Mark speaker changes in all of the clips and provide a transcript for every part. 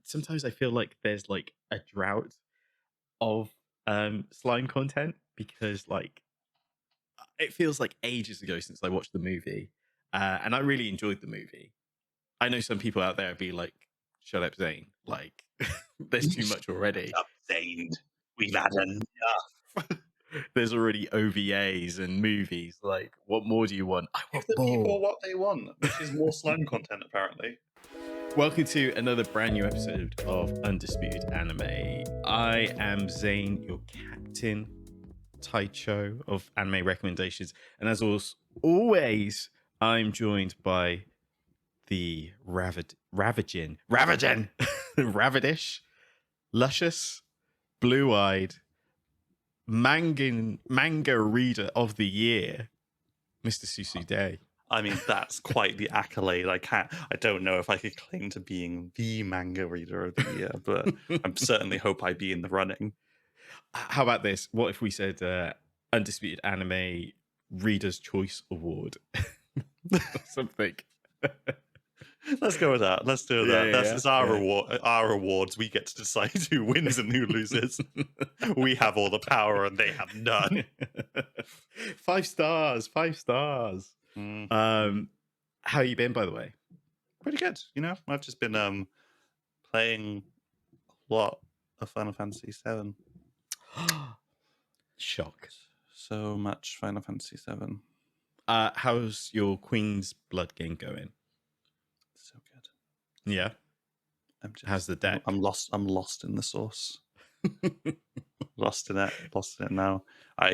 Speaker 1: sometimes I feel like there's like a drought of slime content because like it feels like ages ago since I watched the movie, and I really enjoyed the movie. I know some people out there would be like, "Shut up, Zane! Like, there's too much already.
Speaker 2: Up, Zane. We've had enough.
Speaker 1: There's already OVAs and movies. Like, what more do you want? I
Speaker 2: Give
Speaker 1: want
Speaker 2: the people
Speaker 1: more."
Speaker 2: what they want, which is more slime content, apparently.
Speaker 1: Welcome to another brand new episode of Undisputed Anime. I am Zane, your captain, Taichou of anime recommendations, and as always, I'm joined by the ravaging, ravadish, luscious, blue-eyed, manga reader of the year, Mr. Susu Day.
Speaker 2: I mean, that's quite the accolade. I don't know if I could claim to being the manga reader of the year, but I certainly hope I'd be in the running.
Speaker 1: How about this? What if we said Undisputed Anime Reader's Choice Award? Something.
Speaker 2: Let's go with that. Let's do that. That's our
Speaker 1: yeah.
Speaker 2: reward. Our awards. We get to decide who wins and who loses. We have all the power, and they have none.
Speaker 1: 5 stars. 5 stars. How you been, by the way?
Speaker 2: Pretty good. You know, I've just been playing a lot of Final Fantasy VII.
Speaker 1: Shock.
Speaker 2: So much Final Fantasy VII.
Speaker 1: How's your Queen's Blood game going?
Speaker 2: So good.
Speaker 1: Yeah. How's the deck?
Speaker 2: I'm lost in the sauce. Lost in it now.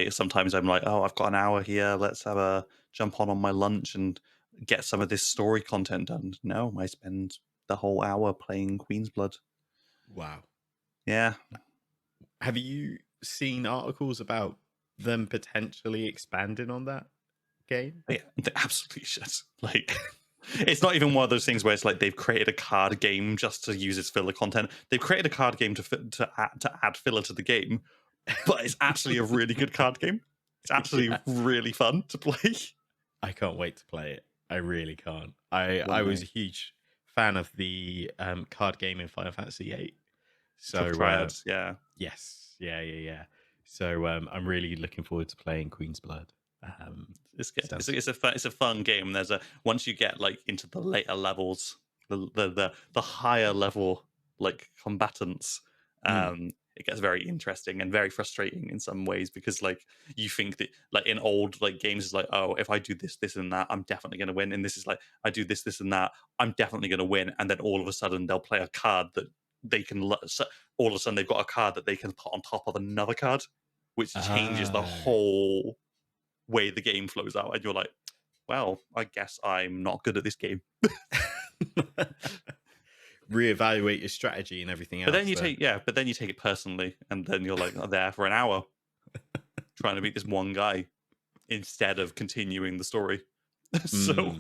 Speaker 2: Sometimes I'm like, oh, I've got an hour here. Let's have a jump on my lunch and get some of this story content done. No, I spend the whole hour playing Queen's Blood.
Speaker 1: Wow.
Speaker 2: Yeah.
Speaker 1: Have you seen articles about them potentially expanding on that game?
Speaker 2: Yeah, they absolutely should. Like, it's not even one of those things where it's like they've created a card game just to use its filler content. They've created a card game to add filler to the game, but it's actually a really good card game. It's actually really fun to play.
Speaker 1: I can't wait to play it. I really can't. I was a huge fan of the card game in Final Fantasy VIII. So
Speaker 2: Triads, yeah.
Speaker 1: Yes. Yeah. So I'm really looking forward to playing Queen's Blood.
Speaker 2: It's good. It's a fun game. Once you get like into the later levels, the higher level like combatants, it gets very interesting and very frustrating in some ways because like you think that like in old like games is like, oh, if I do this and that, I'm definitely going to win, and this is like I do this and that, I'm definitely going to win, and then all of a sudden they'll play a card that they can all of a sudden they've got a card that they can put on top of another card, which changes the whole way the game flows out, and you're like, well, I guess I'm not good at this game.
Speaker 1: Reevaluate your strategy and everything else.
Speaker 2: But then you take it personally, and then you're like there for an hour trying to beat this one guy instead of continuing the story. So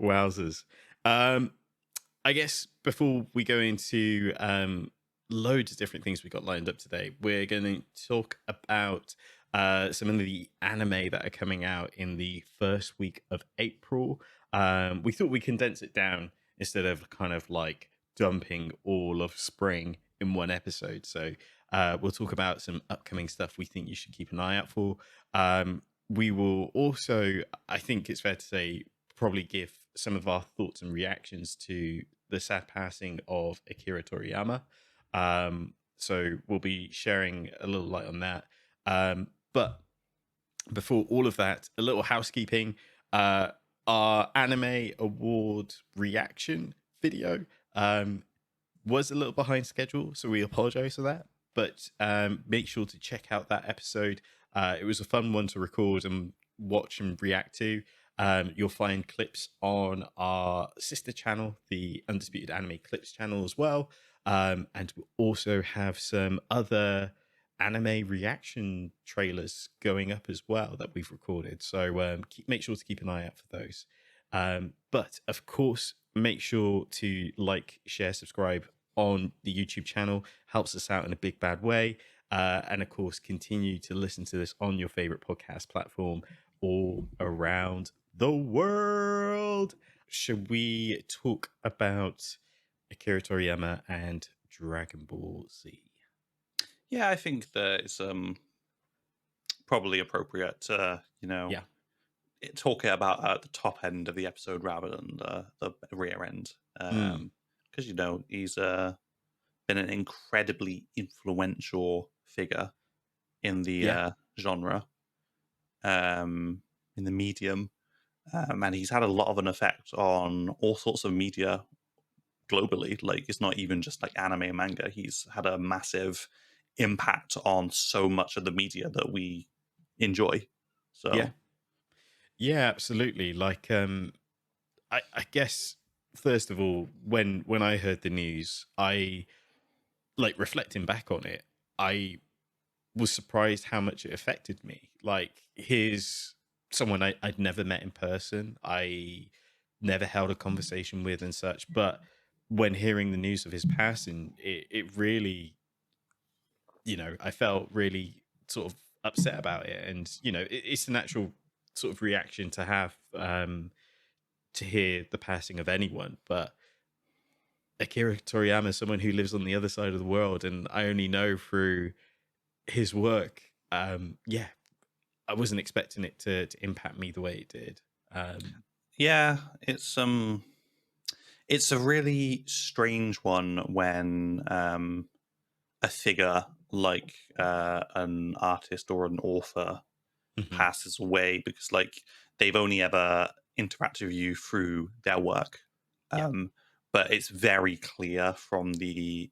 Speaker 1: wowzers. I guess before we go into loads of different things we got lined up today, we're going to talk about some of the anime that are coming out in the first week of April. We thought we'd condense it down instead of kind of like dumping all of spring in one episode. So we'll talk about some upcoming stuff we think you should keep an eye out for. We will also, I think it's fair to say, probably give some of our thoughts and reactions to the sad passing of Akira Toriyama. So we'll be sharing a little light on that. But before all of that, a little housekeeping. Our anime award reaction video was a little behind schedule, so we apologize for that. But make sure to check out that episode. It was a fun one to record and watch and react to. You'll find clips on our sister channel, the Undisputed Anime Clips channel as well. And we'll also have some other anime reaction trailers going up as well that we've recorded. So make sure to keep an eye out for those. But of course, make sure to like, share, subscribe on the YouTube channel. Helps us out in a big bad way. And of course, continue to listen to this on your favorite podcast platform all around the world. Should we talk about Akira Toriyama and Dragon Ball Z.
Speaker 2: Yeah, I think that it's probably appropriate to
Speaker 1: Yeah.
Speaker 2: talk about the top end of the episode rather than the rear end,
Speaker 1: Mm.
Speaker 2: because he's been an incredibly influential figure in the
Speaker 1: Yeah.
Speaker 2: genre, in the medium, and he's had a lot of an effect on all sorts of media globally. Like, it's not even just like anime and manga. He's had a massive impact on so much of the media that we enjoy.
Speaker 1: Yeah.
Speaker 2: So
Speaker 1: Yeah, absolutely. Like, I guess first of all, when I heard the news, I like reflecting back on it, I was surprised how much it affected me. Like, here's someone I'd never met in person. I never held a conversation with and such. But when hearing the news of his passing, it really, I felt really sort of upset about it. And, it's a natural sort of reaction to have to hear the passing of anyone. But Akira Toriyama is someone who lives on the other side of the world, and I only know through his work. Yeah, I wasn't expecting it to impact me the way it did.
Speaker 2: yeah, it's a really strange one when a figure like an artist or an author
Speaker 1: Mhm.
Speaker 2: passes away, because like they've only ever interacted with you through their work.
Speaker 1: Yeah.
Speaker 2: But it's very clear from the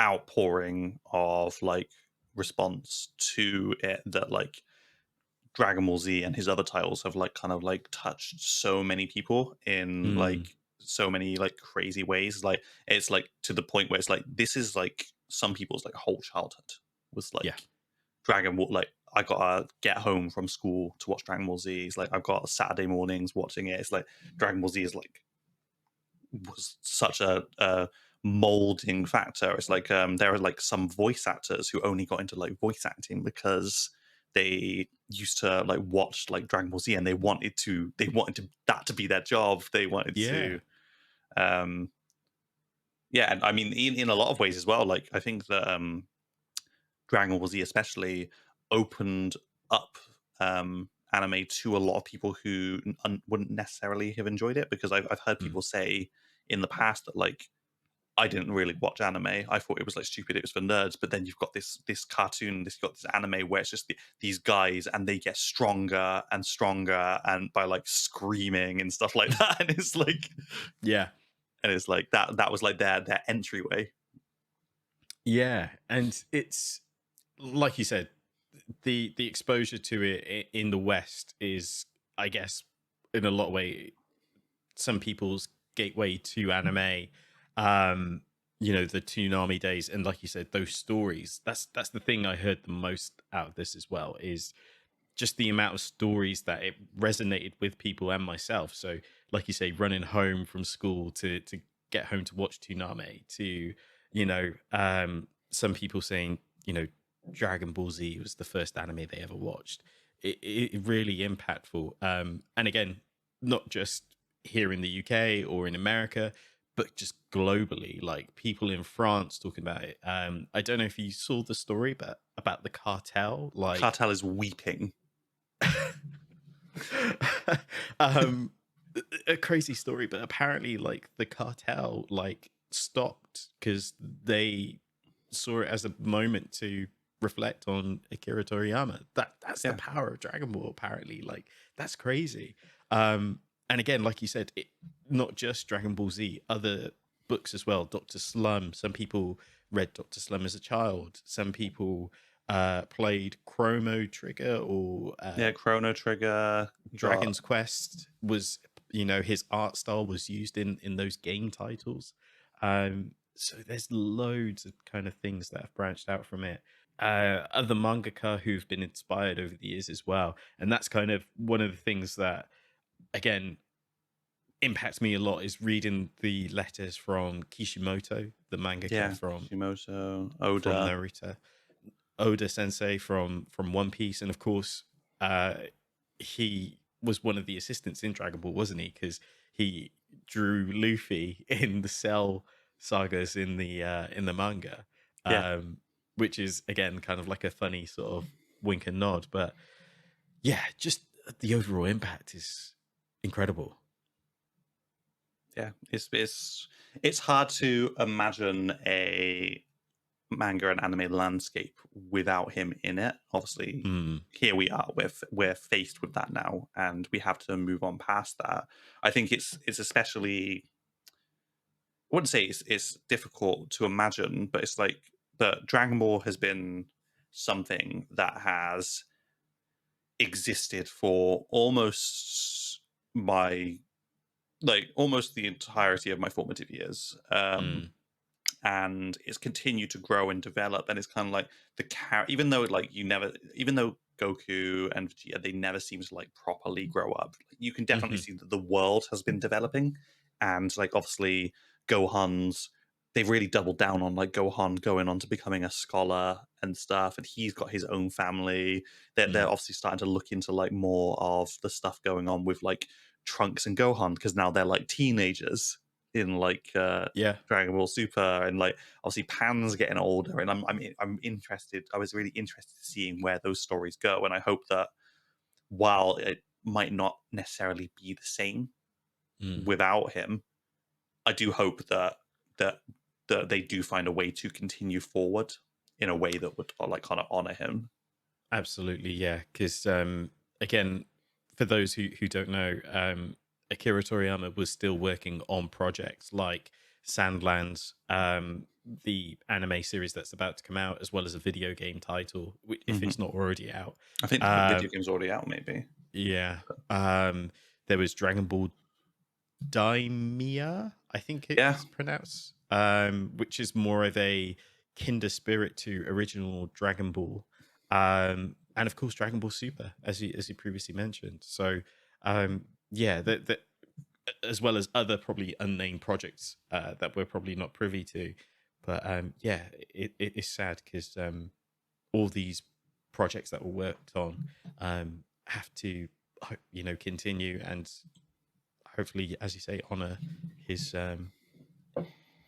Speaker 2: outpouring of like response to it that like Dragon Ball Z and his other titles have like kind of like touched so many people in
Speaker 1: Mm.
Speaker 2: like so many like crazy ways. Like, it's like to the point where it's like this is like some people's like whole childhood was
Speaker 1: Yeah.
Speaker 2: like Dragon Ball. Like, I gotta get home from school to watch Dragon Ball Z. It's like I've got Saturday mornings watching it. It's like Dragon Ball Z is like was such a molding factor. It's like there are like some voice actors who only got into like voice acting because they used to like watch like Dragon Ball Z, and they wanted that to be their job. They wanted
Speaker 1: Yeah.
Speaker 2: to um yeah, and I mean in a lot of ways as well. Like, I think that Dragon Ball Z especially opened up anime to a lot of people who wouldn't necessarily have enjoyed it, because I've heard
Speaker 1: Mm.
Speaker 2: people say in the past that like I didn't really watch anime. I thought it was like stupid. It was for nerds. But then you've got this cartoon, this anime where it's just these guys, and they get stronger and stronger, and by like screaming and stuff like that.
Speaker 1: Yeah.
Speaker 2: And it's like that was like their entryway.
Speaker 1: Yeah. And it's like you said, the exposure to it in the West is, I guess, in a lot of way, some people's gateway to anime. Um, the Toonami days, and like you said, those stories. That's the thing I heard the most out of this as well, is just the amount of stories that it resonated with people and myself. So, like you say, running home from school to get home to watch Toonami, to some people saying, Dragon Ball Z was the first anime they ever watched. It really impactful. And again, not just here in the UK or in America, but just globally, like people in France talking about it. I don't know if you saw the story, but about the cartel, like
Speaker 2: Cartel is weeping.
Speaker 1: um a crazy story, but apparently like the cartel like stopped because they saw it as a moment to reflect on Akira Toriyama. That's the
Speaker 2: Yeah.
Speaker 1: power of Dragon Ball, apparently. Like, that's crazy. And again, like you said, not just Dragon Ball Z, other books as well. Dr. Slum. Some people read Dr. Slum as a child. Some people played Chrono Trigger or
Speaker 2: Yeah, Chrono Trigger. You got
Speaker 1: Dragon's Quest was, his art style was used in those game titles. So there's loads of kind of things that have branched out from it. Other mangaka who've been inspired over the years as well. And that's kind of one of the things that, again, impacts me a lot, is reading the letters from Kishimoto, the mangaka
Speaker 2: yeah,
Speaker 1: from
Speaker 2: Shimoto,
Speaker 1: from
Speaker 2: Oda.
Speaker 1: Naruto, Oda Sensei from One Piece, and of course, uh, he was one of the assistants in Dragon Ball, wasn't he? Because he drew Luffy in the Cell sagas in the manga,
Speaker 2: Yeah,
Speaker 1: which is again kind of like a funny sort of wink and nod. But yeah, just the overall impact is incredible.
Speaker 2: yeah. It's hard to imagine a manga and anime landscape without him in it. Obviously,
Speaker 1: Mm,
Speaker 2: here we are. We're faced with that now, and we have to move on past that. I think it's especially. I wouldn't say it's difficult to imagine, but it's like that Dragon Ball has been something that has existed for almost the entirety of my formative years.
Speaker 1: mm,
Speaker 2: And it's continued to grow and develop, and it's kind of like even though even though Goku and Vegeta, they never seem to like properly grow up, you can definitely
Speaker 1: hmm
Speaker 2: see that the world has been developing. And like obviously Gohan's they've really doubled down on like Gohan going on to becoming a scholar and stuff, and he's got his own family. They're
Speaker 1: mm.
Speaker 2: obviously starting to look into like more of the stuff going on with like Trunks and Gohan, because now they're like teenagers in like
Speaker 1: Yeah,
Speaker 2: Dragon Ball Super, and like obviously Pan's getting older, and I'm interested. I was really interested in seeing where those stories go, and I hope that while it might not necessarily be the same
Speaker 1: mm.
Speaker 2: without him, I do hope that that they do find a way to continue forward in a way that would like kind of honor him.
Speaker 1: Absolutely, yeah. Because again, for those who don't know, Akira Toriyama was still working on projects like Sandlands, the anime series that's about to come out, as well as a video game title, if
Speaker 2: Hmm.
Speaker 1: it's not already out.
Speaker 2: I think the video
Speaker 1: Um,
Speaker 2: game's already out, maybe.
Speaker 1: yeah. There was Dragon Ball Daimia, I think
Speaker 2: Yeah,
Speaker 1: it's pronounced, which is more of a kinder spirit to original Dragon Ball, and of course Dragon Ball Super, as you previously mentioned. So, yeah, that as well as other probably unnamed projects that we're probably not privy to, but yeah, it is sad because all these projects that were worked on have to continue and hopefully, as you say, honor his um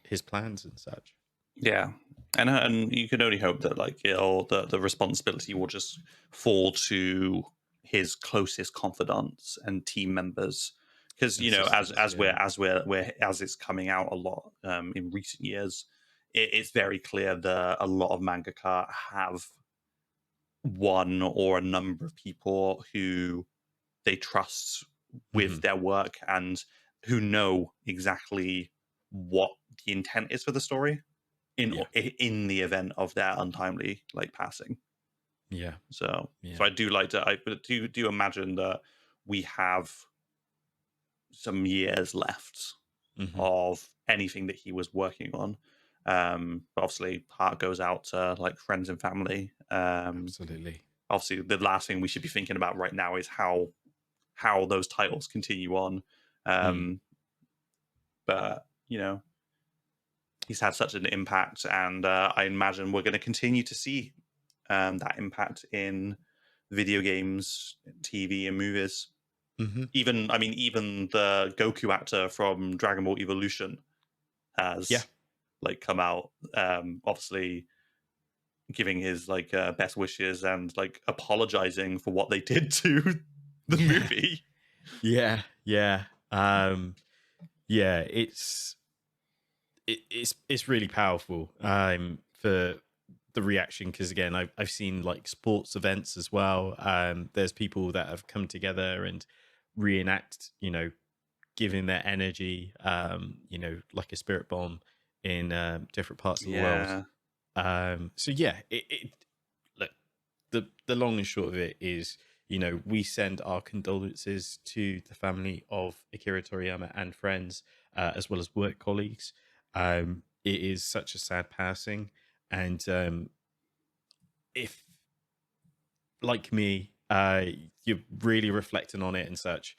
Speaker 1: his plans and such.
Speaker 2: yeah, and you can only hope that like the responsibility will just fall to his closest confidants and team members, because
Speaker 1: Assistance, yeah.
Speaker 2: as it's coming out a lot in recent years, it's very clear that a lot of mangaka have one or a number of people who they trust
Speaker 1: Hmm.
Speaker 2: with their work and who know exactly what the intent is for the story
Speaker 1: Yeah,
Speaker 2: in the event of their untimely like passing.
Speaker 1: yeah,
Speaker 2: So
Speaker 1: yeah.
Speaker 2: I do like to I do imagine that we have some years left
Speaker 1: Hmm.
Speaker 2: of anything that he was working on. But obviously heart goes out to like friends and family.
Speaker 1: Absolutely.
Speaker 2: Obviously the last thing we should be thinking about right now is how those titles continue on.
Speaker 1: Mm.
Speaker 2: Um, but he's had such an impact, and I imagine we're going to continue to see that impact in video games, TV, and movies.
Speaker 1: Hmm.
Speaker 2: Even the Goku actor from Dragon Ball Evolution
Speaker 1: Yeah,
Speaker 2: has like come out, obviously giving his like best wishes and like apologizing for what they did to the
Speaker 1: yeah,
Speaker 2: movie.
Speaker 1: yeah. Yeah, it's really powerful for the reaction because again I've seen like sports events as well. There's people that have come together and reenact, giving their energy, like a spirit bomb in different parts of the world.
Speaker 2: Yeah,
Speaker 1: So yeah, it look, the long and short of it is, we send our condolences to the family of Akira Toriyama and friends, as well as work colleagues. It is such a sad passing, and if like me, you're really reflecting on it and such,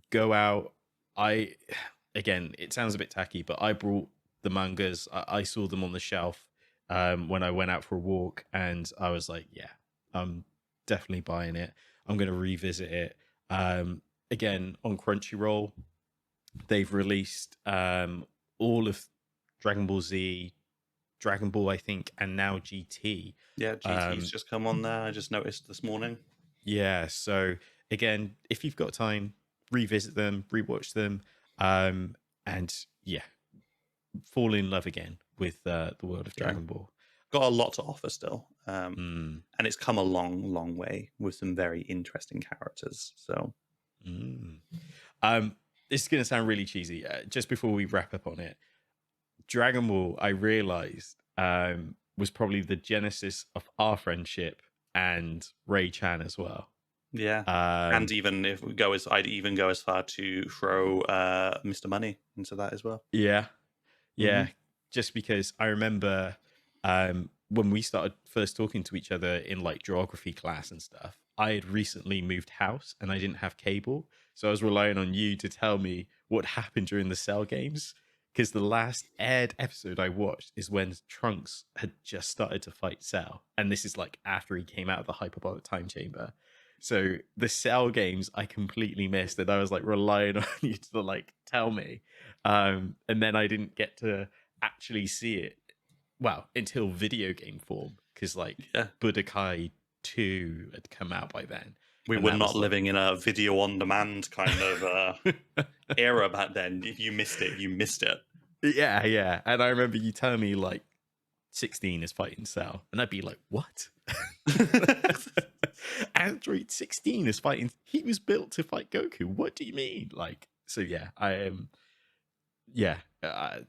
Speaker 1: go out. I again, it sounds a bit tacky, but I brought the mangas. I saw them on the shelf when I went out for a walk, and I was like, yeah, I'm definitely buying it. I'm going to revisit it. Again, on Crunchyroll, they've released all of Dragon Ball Z, Dragon Ball, I think, and now GT.
Speaker 2: Yeah, GT's just come on there. I just noticed this morning.
Speaker 1: Yeah, so again, if you've got time, revisit them, rewatch them, and yeah, fall in love again with the world of Dragon Ball.
Speaker 2: Got a lot to offer still,
Speaker 1: Mm.
Speaker 2: and it's come a long, long way with some very interesting characters. So,
Speaker 1: this is going to sound really cheesy. Just before we wrap up on it, Dragon Ball, I realized, was probably the genesis of our friendship and Ray Chan as well.
Speaker 2: Yeah, and even if we go I'd even go as far to throw Mr. Money into that as well.
Speaker 1: Yeah, just because I remember when we started first talking to each other in like geography class and stuff, I had recently moved house and I didn't have cable, so I was relying on you to tell me what happened during the Cell games. Because the last aired episode I watched is when Trunks had just started to fight Cell, and this is like after he came out of the hyperbolic time chamber. So the Cell games I completely missed, and I was like relying on you to like tell me, and then I didn't get to actually see it, well, until video game form, because like Budokai 2 had come out by then.
Speaker 2: We were not living in a video on demand kind of era back then. If you missed it, you missed it.
Speaker 1: Yeah. And I remember you telling me like 16 is fighting Cell, and I'd be like, what? Android 16 is fighting. He was built to fight Goku. What do you mean? Like, so yeah, I am.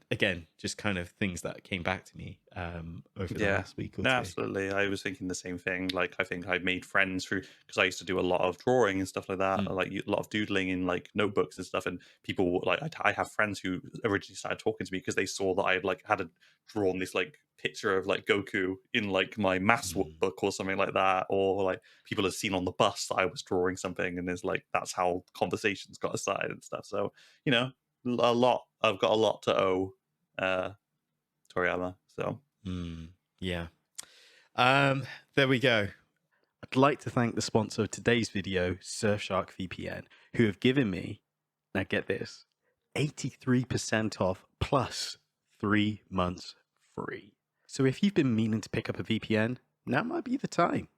Speaker 1: Again, just kind of things that came back to me over the last week or two.
Speaker 2: Absolutely. I was thinking the same thing. Like, I think I've made friends through, because I used to do a lot of drawing and stuff like that, like a lot of doodling in like notebooks and stuff. And people like, I have friends who originally started talking to me because they saw that I had like drawn this like picture of like Goku in like my maths book or something like that, or like people had seen on the bus that I was drawing something, and it's like that's how conversations got started and stuff. So I've got a lot to owe Toriyama. So
Speaker 1: yeah. There we go. I'd like to thank the sponsor of today's video, Surfshark VPN, who have given me, now get this, 83% off plus 3 months free. So if you've been meaning to pick up a VPN, now might be the time.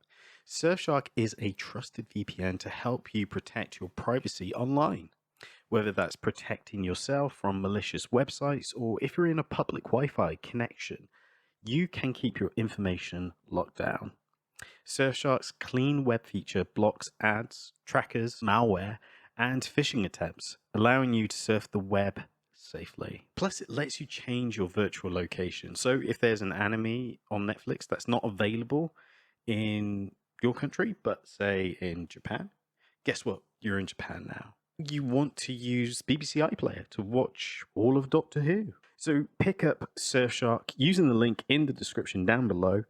Speaker 1: Surfshark is a trusted VPN to help you protect your privacy online. Whether that's protecting yourself from malicious websites, or if you're in a public Wi-Fi connection, you can keep your information locked down. Surfshark's clean web feature blocks ads, trackers, malware, and phishing attempts, allowing you to surf the web safely. Plus, it lets you change your virtual location. So if there's an anime on Netflix that's not available in your country, but say in Japan, guess what? You're in Japan now. You want to use BBC iPlayer to watch all of Doctor Who. So pick up Surfshark using the link in the description down below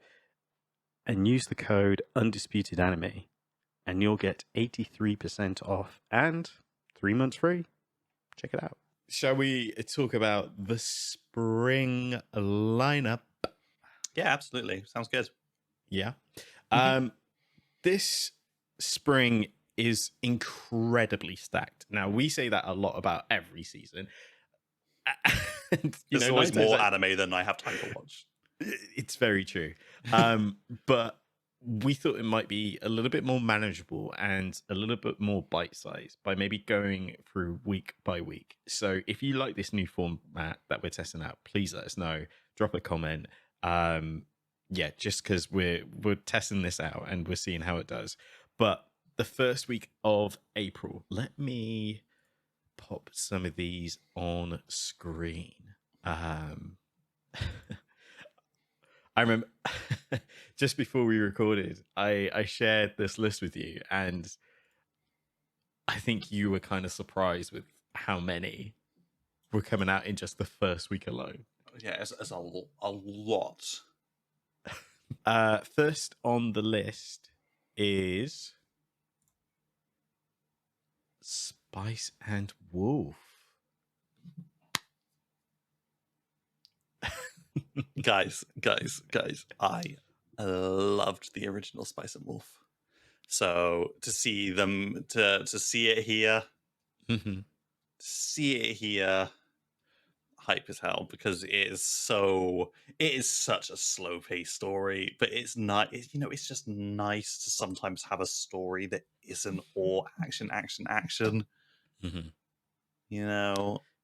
Speaker 1: and use the code Undisputed Anime, and you'll get 83% off and 3 months free. Check it out. Shall we talk about the spring lineup?
Speaker 2: Yeah, absolutely. Sounds good.
Speaker 1: Yeah. This spring is incredibly stacked. Now, we say that a lot about every season.
Speaker 2: There's always more anime than I have time to watch.
Speaker 1: It's very true. But we thought it might be a little bit more manageable and a little bit more bite-sized by maybe going through week by week. So if you like this new format that we're testing out, please let us know. Drop a comment. Just because we're testing this out and we're seeing how it does. But the first week of April, let me pop some of these on screen. I remember just before we recorded, I shared this list with you, and I think you were kind of surprised with how many were coming out in just the first week alone.
Speaker 2: Yeah, it's a lot.
Speaker 1: First on the list is Spice and Wolf.
Speaker 2: guys, I loved the original Spice and Wolf. So to see them, to see it here, hype as hell because it is such a slow paced story, but it's not. It's just nice to sometimes have a story that isn't all action, action, action.
Speaker 1: Mhm.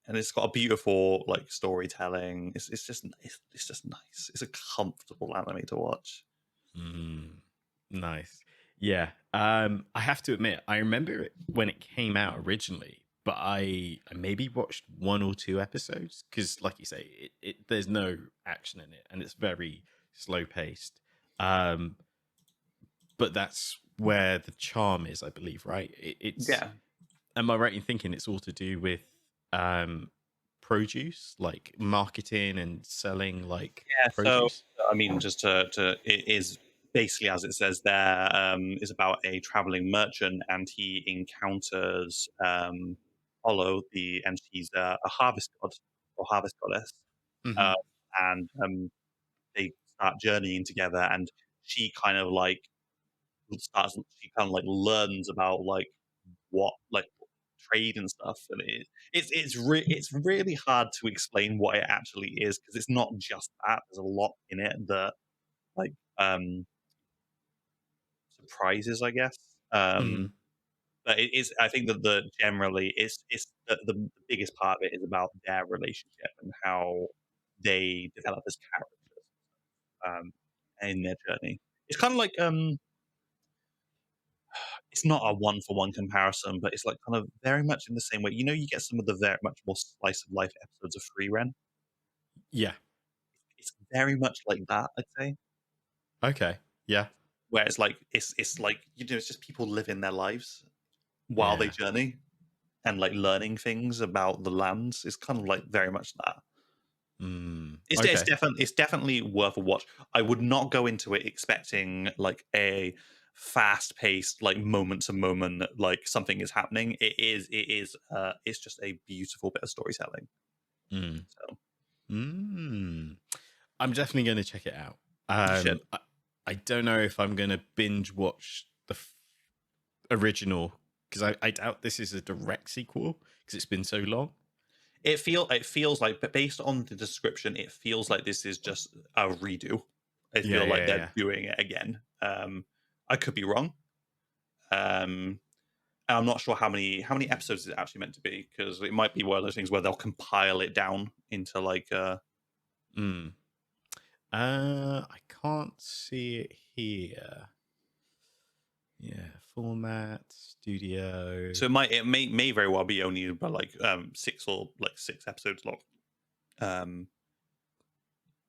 Speaker 2: And it's got a beautiful like storytelling. It's just nice. It's a comfortable anime to watch.
Speaker 1: Nice. Yeah. I have to admit, I remember it when it came out originally, but I maybe watched one or two episodes because, like you say, there's no action in it and it's very slow paced. Um, but that's where the charm is, I believe, right? It's
Speaker 2: Yeah,
Speaker 1: am I right in thinking it's all to do with um produce, like marketing and selling like
Speaker 2: yeah. So
Speaker 1: produce?
Speaker 2: I mean, just to it is basically as it says there, is about a traveling merchant, and he encounters Olo, and she's a harvest god or harvest goddess,
Speaker 1: Hmm.
Speaker 2: uh, and they start journeying together, and she kind of like she kind of like learns about like what like trade and stuff, and it's really hard to explain what it actually is because it's not just that. There's a lot in it that like surprises, I guess.
Speaker 1: Hmm.
Speaker 2: But it is. I think that the generally it's the biggest part of it is about their relationship and how they develop as characters in their journey. It's kind of like it's not a one for one comparison, but it's like kind of very much in the same way. You get some of the very much more slice of life episodes of Free Ren.
Speaker 1: Yeah.
Speaker 2: It's very much like that, I'd say.
Speaker 1: Okay. Yeah.
Speaker 2: Where it's like it's just people living their lives while they
Speaker 1: Yeah.
Speaker 2: journey and like learning things about the lands. It's kind of like very much that. It's
Speaker 1: Okay.
Speaker 2: definitely worth a watch. I would not go into it expecting like a fast paced like moment to moment like something is happening. It's just a beautiful bit of storytelling.
Speaker 1: Mm.
Speaker 2: So
Speaker 1: Mm. I'm definitely going to check it out.
Speaker 2: you should.
Speaker 1: I don't know if I'm going to binge watch the original because I doubt this is a direct sequel because it's been so long.
Speaker 2: It feels like, but based on the description, it feels like this is just a redo. I
Speaker 1: Yeah.
Speaker 2: feel like
Speaker 1: Yeah.
Speaker 2: they're
Speaker 1: Yeah.
Speaker 2: doing it again. I could be wrong. And I'm not sure how many episodes it's actually meant to be because it might be one of those things where they'll compile it down into like
Speaker 1: Mm. I can't see it here. Yeah, format, studio.
Speaker 2: so it may very well be only about like six episodes long. Um,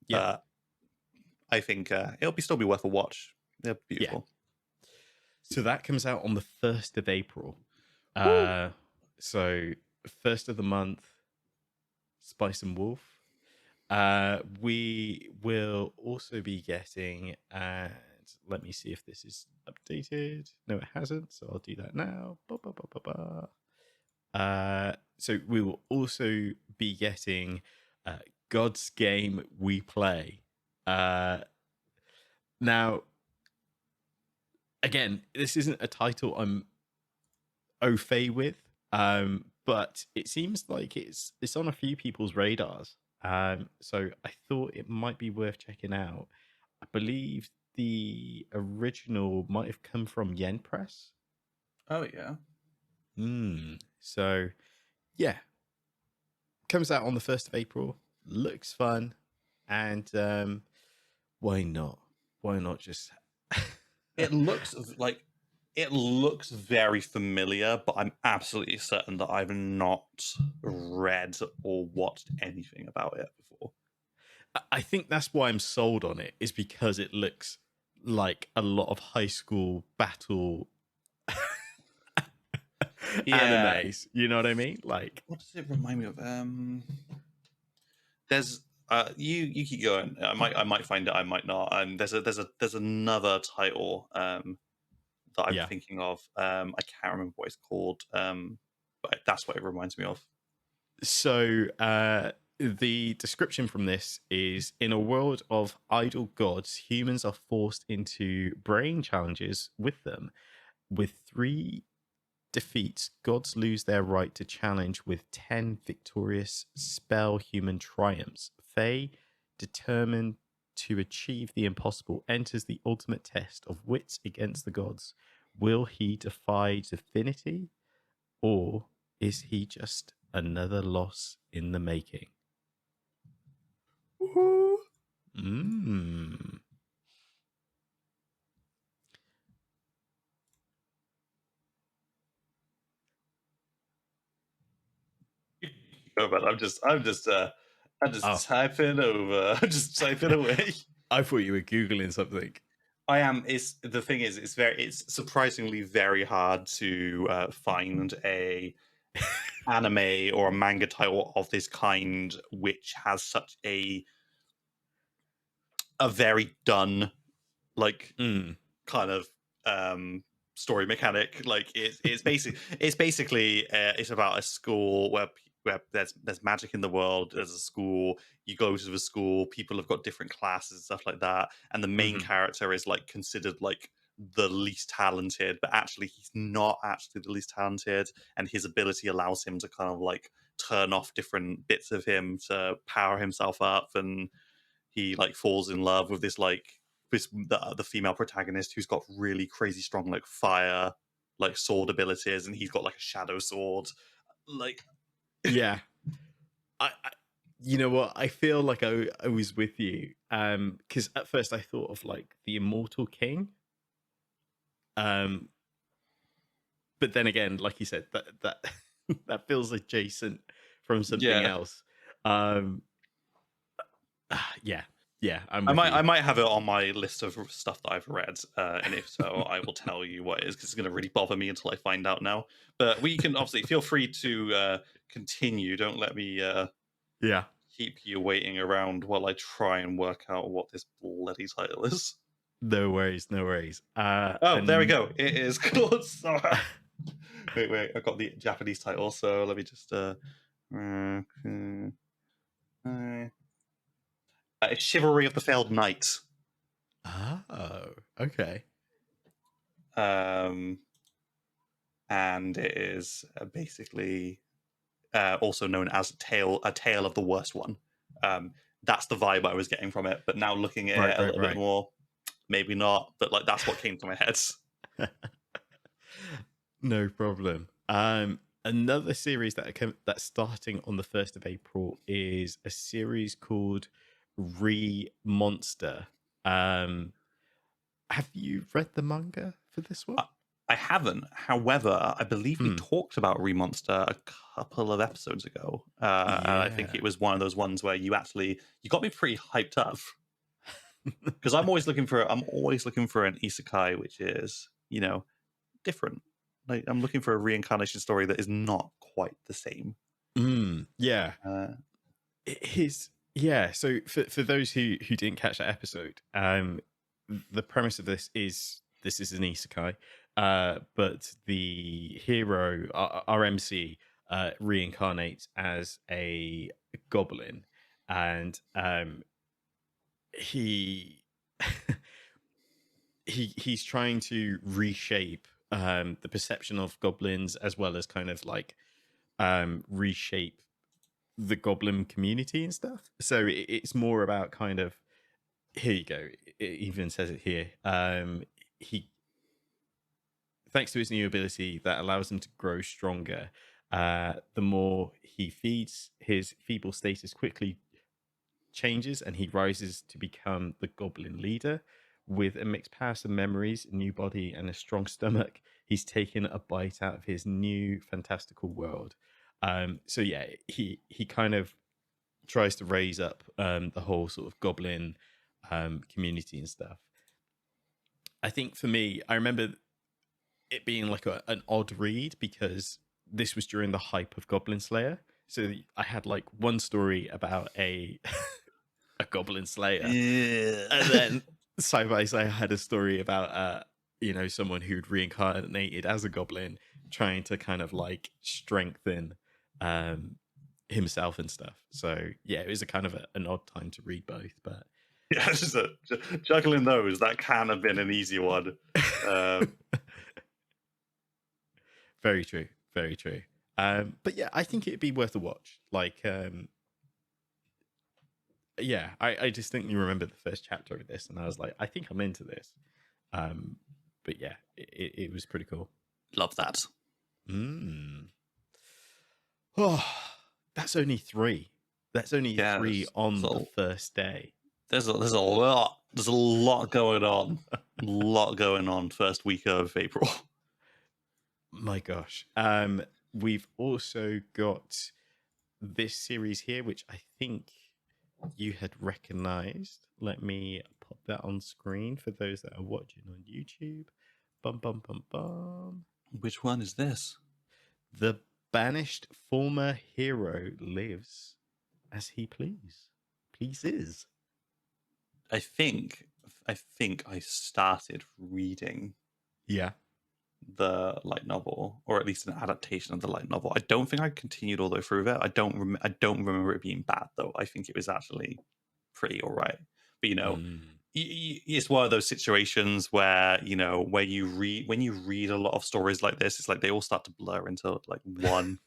Speaker 1: Yeah,
Speaker 2: but I think it'll still be worth a watch. They're
Speaker 1: yeah.
Speaker 2: beautiful.
Speaker 1: So that comes out on the 1st of April.
Speaker 2: Woo!
Speaker 1: Uh, so first of the month, Spice and Wolf. We will also be getting, and let me see if this is updated. No, it hasn't. So I'll do that now. Ba, ba, ba, ba, ba. So we will also be getting God's Game We Play. Now, again, this isn't a title I'm au fait with, but it seems like it's on a few people's radars. So I thought it might be worth checking out. I believe the original might have come from Yen Press.
Speaker 2: Oh yeah.
Speaker 1: So yeah, comes out on the 1st of April. Looks fun, and why not? Why not just?
Speaker 2: It looks like it looks very familiar, but I'm absolutely certain that I've not read or watched anything about it before.
Speaker 1: I think that's why I'm sold on it, is because it looks like a lot of high school battle
Speaker 2: Yeah.
Speaker 1: animes. You know what I mean? Like,
Speaker 2: What does it remind me of? There's you keep going. I might find it. I might not. There's another title that I'm
Speaker 1: yeah.
Speaker 2: thinking of. I can't remember what it's called. But that's what it reminds me of.
Speaker 1: So the description from this is: in a world of idol gods, humans are forced into brain challenges with them, with three defeats, gods lose their right to challenge with 10 victorious spell human triumphs. Faye, determined to achieve the impossible, enters the ultimate test of wits against the gods. Will he defy divinity, or is he just another loss in the making? Mm.
Speaker 2: Oh, but I'm just
Speaker 1: Oh.
Speaker 2: typing over. I'm just typing away.
Speaker 1: I thought you were Googling something.
Speaker 2: I am. The thing is, it's surprisingly very hard to find a anime or a manga title of this kind which has such a very done like kind of story mechanic. Like it's basically it's about a school where there's magic in the world. There's a school. You go to the school. People have got different classes and stuff like that. And the main character is like considered like the least talented, but actually he's not actually the least talented. And his ability allows him to kind of like turn off different bits of him to power himself up. And he like falls in love with this like the female protagonist who's got really crazy strong like fire like sword abilities, and he's got like a shadow sword. Like
Speaker 1: Yeah. I you know what? I feel like I was with you. Because at first I thought of like the Immortal King. But then again, like you said, that that feels adjacent from something else. Yeah. I'm with
Speaker 2: I
Speaker 1: you.
Speaker 2: might have it on my list of stuff that I've read, and if so, I will tell you what it is, because it's going to really bother me until I find out now. But we can obviously feel free to continue. Don't let me keep you waiting around while I try and work out what this bloody title is.
Speaker 1: No worries.
Speaker 2: There we go. It is called. Wait. I got the Japanese title, so let me just. It's Chivalry of the Failed Knight.
Speaker 1: Oh, okay.
Speaker 2: And it is basically also known as a tale of the worst one. That's the vibe I was getting from it. But now looking at it a little bit more, maybe not. But like that's what came to my head.
Speaker 1: No problem. Another series that's starting on the 1st of April is a series called Monster. Have you read the manga for this one?
Speaker 2: I haven't. However, I believe we talked about Monster a couple of episodes ago. And I think it was one of those ones where you got me pretty hyped up. Because I'm always looking for an isekai which is, different. Like I'm looking for a reincarnation story that is not quite the same.
Speaker 1: So for those who didn't catch that episode, the premise of this is an isekai, but the hero, our MC, reincarnates as a goblin, and he's trying to reshape the perception of goblins, as well as kind of like reshape the goblin community and stuff. So it's more about kind of, here you go, it even says it here, he, thanks to his new ability that allows him to grow stronger, the more he feeds, his feeble status quickly changes and he rises to become the goblin leader. With a mixed past of memories, a new body, and a strong stomach, he's taken a bite out of his new fantastical world. So yeah, he kind of tries to raise up the whole sort of goblin community and stuff. I think for me, I remember it being like an odd read, because this was during the hype of Goblin Slayer. So I had like one story about a Goblin Slayer, and then side by side I had a story about someone who'd reincarnated as a goblin, trying to kind of like strengthen himself and stuff. So yeah, it was a kind of an odd time to read both, but
Speaker 2: yeah, just juggling those, that can have been an easy one.
Speaker 1: Very true. Very true. But yeah, I think it'd be worth a watch. Like, yeah, I distinctly remember the first chapter of this, and I was like, I think I'm into this. But yeah, it was pretty cool.
Speaker 2: Love that.
Speaker 1: Oh, that's only 3. That's only 3 on
Speaker 2: so
Speaker 1: the first day.
Speaker 2: There's a lot. There's a lot going on. A lot going on first week of April.
Speaker 1: My gosh. We've also got this series here, which I think you had recognized. Let me pop that on screen for those that are watching on YouTube. Bum, bum, bum, bum.
Speaker 2: Which one is this?
Speaker 1: The banished former hero lives as he pleases.
Speaker 2: I think I started reading the light novel, or at least an adaptation of the light novel. I don't think I continued all the way through it. I don't remember it being bad though. I think it was actually pretty all right. But it's one of those situations where when you read a lot of stories like this, it's like they all start to blur into like one,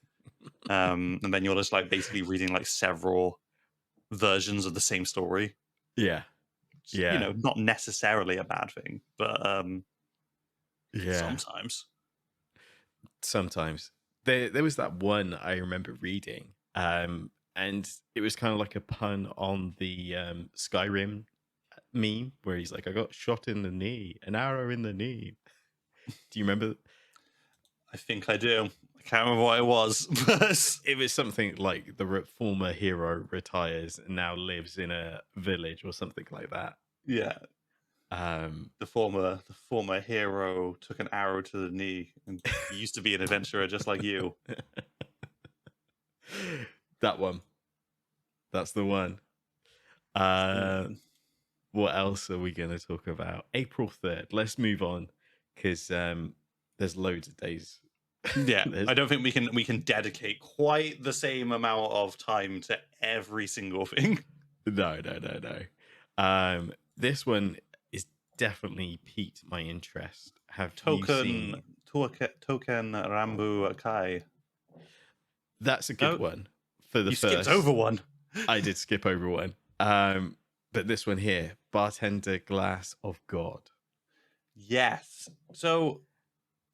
Speaker 2: and then you're just like basically reading like several versions of the same story.
Speaker 1: Yeah.
Speaker 2: Not necessarily a bad thing, but sometimes
Speaker 1: there was that one I remember reading, and it was kind of like a pun on the Skyrim meme where he's like, I got shot in the knee, an arrow in the knee. Do you remember?
Speaker 2: I think I do. I can't remember what it was, but
Speaker 1: it was something like the former hero retires and now lives in a village or something like that.
Speaker 2: Yeah. The former hero took an arrow to the knee and he used to be an adventurer just like you.
Speaker 1: That one. That's the one. What else are we going to talk about? April 3rd. Let's move on because there's loads of days.
Speaker 2: Yeah, I don't think we can dedicate quite the same amount of time to every single thing.
Speaker 1: No. This one is definitely piqued my interest. Have you seen
Speaker 2: Token Rambu Kai?
Speaker 1: That's a good one for the
Speaker 2: you
Speaker 1: first.
Speaker 2: Skipped over one.
Speaker 1: I did skip over one. But this one here, Bartender Glass of God.
Speaker 2: Yes. So,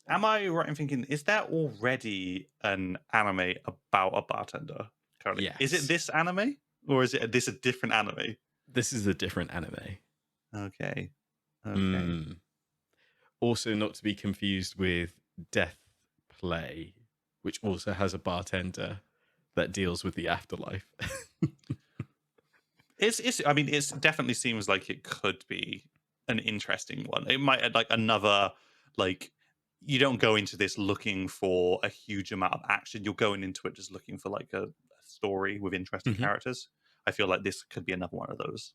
Speaker 2: am I right in thinking, is there already an anime about a bartender currently?
Speaker 1: Yes.
Speaker 2: Is it this anime? Or is this a different anime?
Speaker 1: This is a different anime.
Speaker 2: Okay.
Speaker 1: Also not to be confused with Death Play, which also has a bartender that deals with the afterlife.
Speaker 2: It definitely seems like it could be an interesting one. It might like another you don't go into this looking for a huge amount of action. You're going into it just looking for like a story with interesting characters. I feel like this could be another one of those.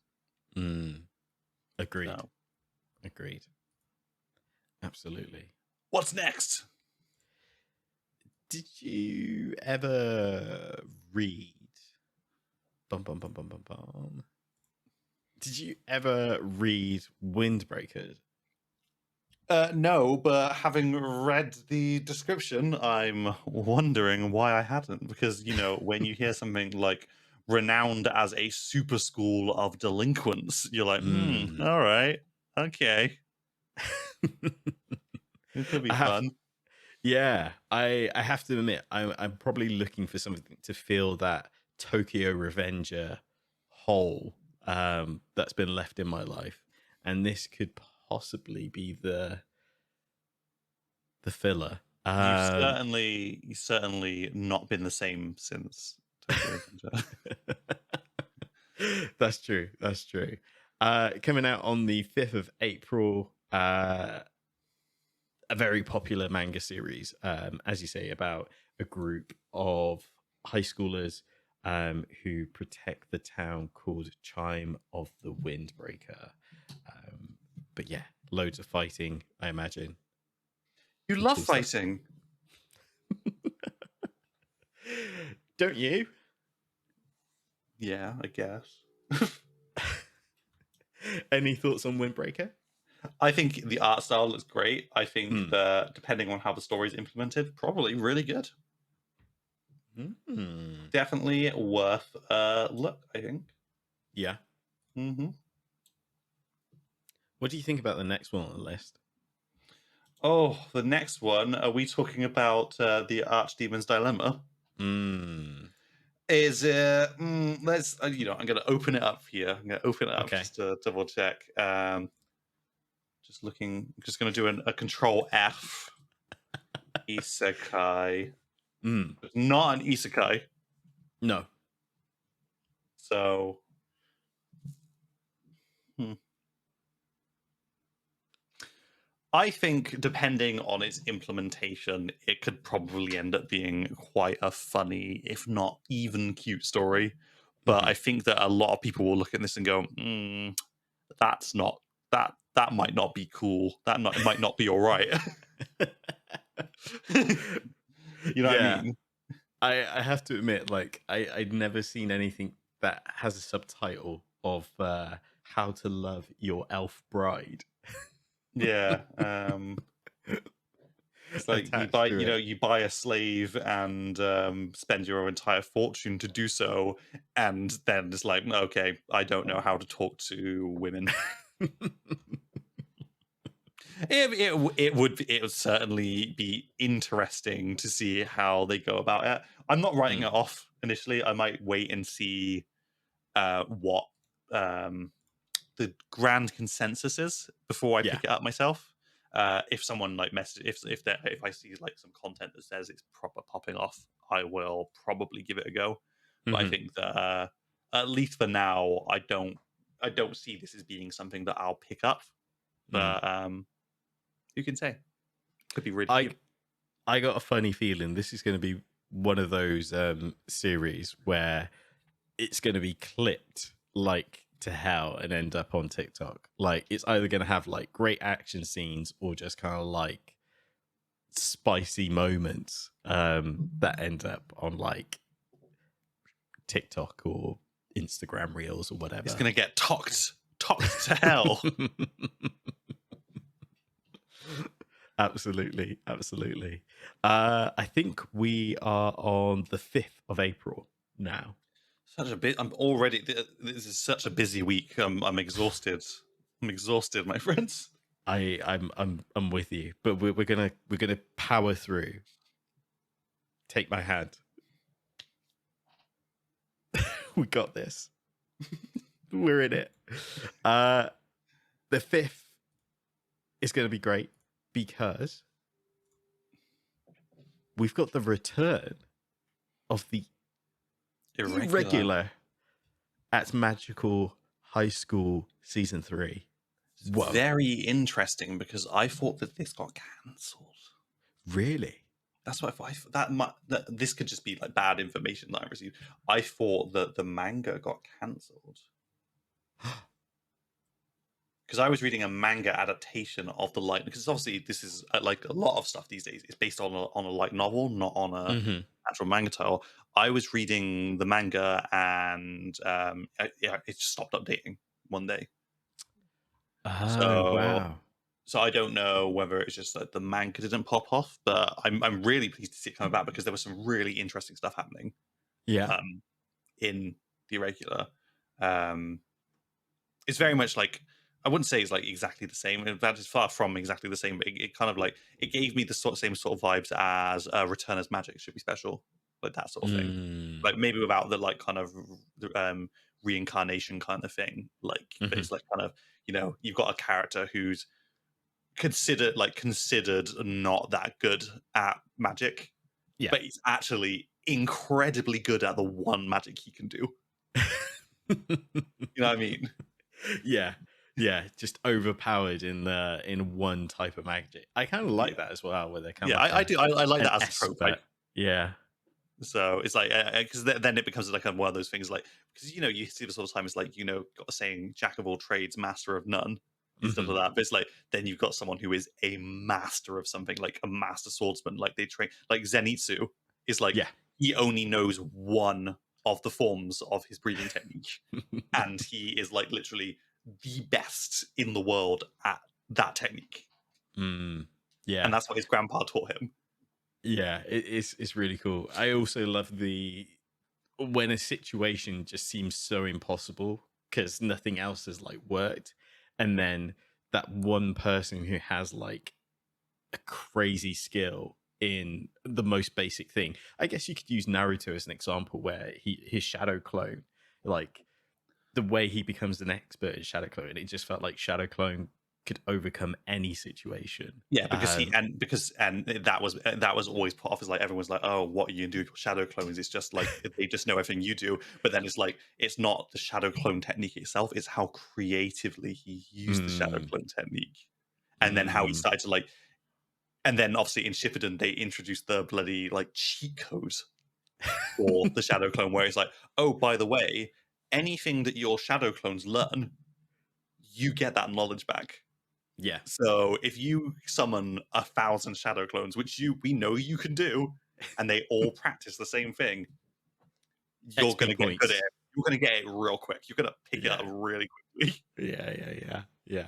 Speaker 1: Agreed. So. Agreed. Absolutely.
Speaker 2: What's next?
Speaker 1: Did you ever read? Did you ever read Windbreaker?
Speaker 2: No, but having read the description, I'm wondering why I hadn't. Because, when you hear something like renowned as a super school of delinquents, you're like, all right, okay. It could be fun.
Speaker 1: Yeah, I have to admit, I'm probably looking for something to fill that Tokyo Revenger hole that's been left in my life. And this could possibly be the filler.
Speaker 2: You've certainly not been the same since Tokyo
Speaker 1: Revenger. That's true. Coming out on the 5th of April, a very popular manga series, as you say, about a group of high schoolers who protect the town called Chime of the Windbreaker. But yeah, loads of fighting, I imagine.
Speaker 2: You love fighting.
Speaker 1: Don't you?
Speaker 2: Yeah, I guess.
Speaker 1: Any thoughts on Windbreaker?
Speaker 2: I think the art style looks great. I think
Speaker 1: Mm.
Speaker 2: that depending on how the story is implemented, probably really good.
Speaker 1: Mm.
Speaker 2: Definitely worth a look, I think.
Speaker 1: Yeah.
Speaker 2: Hmm.
Speaker 1: What do you think about the next one on the list?
Speaker 2: Oh, the next one. Are we talking about the Archdemon's Dilemma?
Speaker 1: Mm.
Speaker 2: Is let's I'm going to open it up here. I'm going to open it up
Speaker 1: Okay.
Speaker 2: just to double check. Just looking. Just going to do a Control F. Isekai.
Speaker 1: Mm.
Speaker 2: It's not an isekai.
Speaker 1: No.
Speaker 2: So, I think depending on its implementation, it could probably end up being quite a funny, if not even cute story. But
Speaker 1: Mhm.
Speaker 2: I think that a lot of people will look at this and go, "That's not that might not be cool. It might not be all right." You know what I
Speaker 1: Yeah.
Speaker 2: mean?
Speaker 1: I have to admit, like, I'd never seen anything that has a subtitle of how to love your elf bride
Speaker 2: Yeah. It's like
Speaker 1: attached to it.
Speaker 2: you buy a slave and spend your entire fortune to do so, and then it's like, okay, I don't know how to talk to women. It would certainly be interesting to see how they go about it. I'm not writing
Speaker 1: Mm.
Speaker 2: it off initially. I might wait and see what um, the grand consensus is before I
Speaker 1: Yeah.
Speaker 2: pick it up myself. If someone like message if I see like some content that says it's proper popping off, I will probably give it a go. But I
Speaker 1: Mhm.
Speaker 2: think that at least for now, I don't see this as being something that I'll pick up.
Speaker 1: Mm.
Speaker 2: But who can say? Could be really
Speaker 1: I
Speaker 2: cute.
Speaker 1: I got a funny feeling this is going to be one of those series where it's going to be clipped like to hell and end up on TikTok. Like it's either going to have like great action scenes or just kind of like spicy moments that end up on like TikTok or Instagram Reels or
Speaker 2: It's
Speaker 1: whatever.
Speaker 2: gonna get talked to hell.
Speaker 1: Absolutely, absolutely. I think we are on the 5th of April now.
Speaker 2: Such a bit. I'm already. This is such a busy week. I'm exhausted. I'm exhausted, my friends.
Speaker 1: I'm with you, but we're gonna power through. Take my hand. We got this. We're in it. The 5th is going to be great because we've got the return of the
Speaker 2: Irregular.
Speaker 1: irregular at Magical High School season 3.
Speaker 2: It's
Speaker 1: Whoa,
Speaker 2: very interesting because I thought that this got cancelled.
Speaker 1: really?
Speaker 2: That's what I thought. That this could just be like bad information that I received. I thought that the manga got cancelled because I was reading a manga adaptation of the light. Because obviously this is like a lot of stuff these days. It's based on a light novel, not on a
Speaker 1: Mm-hmm.
Speaker 2: actual manga title. I was reading the manga and it just stopped updating one day.
Speaker 1: Oh,
Speaker 2: So
Speaker 1: wow.
Speaker 2: I don't know whether it's just that the manga didn't pop off, but I'm really pleased to see it coming back because there was some really interesting stuff happening
Speaker 1: Yeah.
Speaker 2: um, in the irregular. Um, it's very much like I wouldn't say it's like exactly the same. In fact, it's far from exactly the same. But it kind of like it gave me the same sort of vibes as Return as Magic should be special, like that sort of thing.
Speaker 1: Mm.
Speaker 2: Like maybe without the like kind of reincarnation kind of thing. Like, but
Speaker 1: Mm-hmm.
Speaker 2: it's like kind of you've got a character who's considered not that good at magic,
Speaker 1: Yeah.
Speaker 2: but he's actually incredibly good at the one magic he can do. You know what I mean?
Speaker 1: Yeah. Yeah. Just overpowered in one type of magic. I kind of
Speaker 2: Yeah,
Speaker 1: like that as well, where they're kind
Speaker 2: yeah.
Speaker 1: of like
Speaker 2: I do. I like
Speaker 1: an
Speaker 2: that as a trope.
Speaker 1: expert. Yeah.
Speaker 2: So it's like because then it becomes like one of those things like because you see this all the time. It's like got a saying "jack of all trades, master of none." And stuff
Speaker 1: Mm-hmm.
Speaker 2: like that. But it's like then you've got someone who is a master of something, like a master swordsman. Like they train, like Zenitsu is like
Speaker 1: Yeah.
Speaker 2: he only knows one of the forms of his breathing technique, and he is like literally the best in the world at that technique.
Speaker 1: Yeah.
Speaker 2: And that's what his grandpa taught him.
Speaker 1: Yeah, it's really cool. I also love when a situation just seems so impossible because nothing else has like worked, and then that one person who has like a crazy skill in the most basic thing. I guess you could use Naruto as an example where his shadow clone, like the way he becomes an expert in shadow clone, it just felt like shadow clone could overcome any situation.
Speaker 2: Yeah, because that was always put off as like everyone's like, oh, what are you gonna do with your shadow clones? It's just like they just know everything you do. But then it's like it's not the shadow clone technique itself; it's how creatively he used the shadow clone technique, and then how he started to like. And then obviously in Shippuden they introduced the bloody like cheat codes for the shadow clone, where it's like, oh, by the way, anything that your shadow clones learn, you get that knowledge back.
Speaker 1: Yeah.
Speaker 2: So if you summon 1,000 shadow clones, which we know you can do, and they all practice the same thing, you're going to get good at it. You're going to get it real quick. You're going to pick it up really quickly.
Speaker 1: Yeah.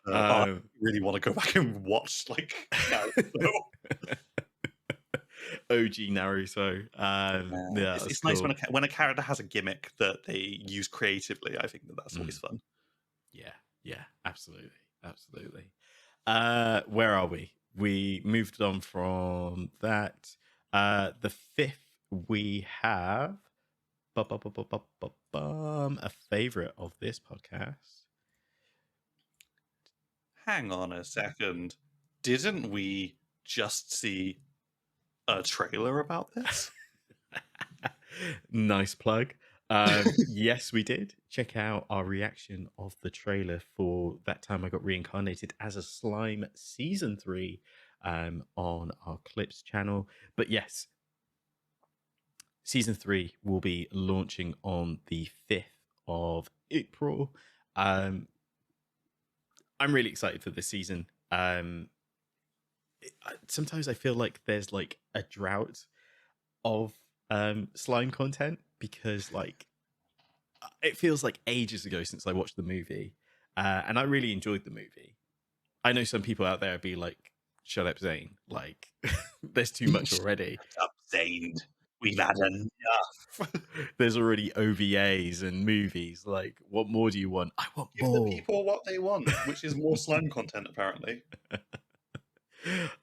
Speaker 2: I really want to go back and watch like Naruto.
Speaker 1: OG Naruto.
Speaker 2: It's
Speaker 1: cool.
Speaker 2: nice when a character has a gimmick that they use creatively. I think that's always fun.
Speaker 1: Yeah, absolutely. Where are we? We moved on from that. The fifth, we have a favorite of this podcast.
Speaker 2: Hang on a second. Didn't we just see a trailer about this?
Speaker 1: Nice plug. Yes, we did. Check out our reaction of the trailer for That Time I Got Reincarnated as a Slime Season 3 on our Clips channel. But yes, Season 3 will be launching on the 5th of April. I'm really excited for this season. Sometimes I feel like there's like a drought of slime content because like it feels like ages ago since I watched the movie, and I really enjoyed the movie. I know some people out there be like, "Shut up, Zane! Like, there's too much already."
Speaker 2: Shut up, Zane. We've had enough.
Speaker 1: There's already OVAs and movies. Like, what more do you want? I want
Speaker 2: Give
Speaker 1: more.
Speaker 2: the people what they want, which is more slime content, apparently.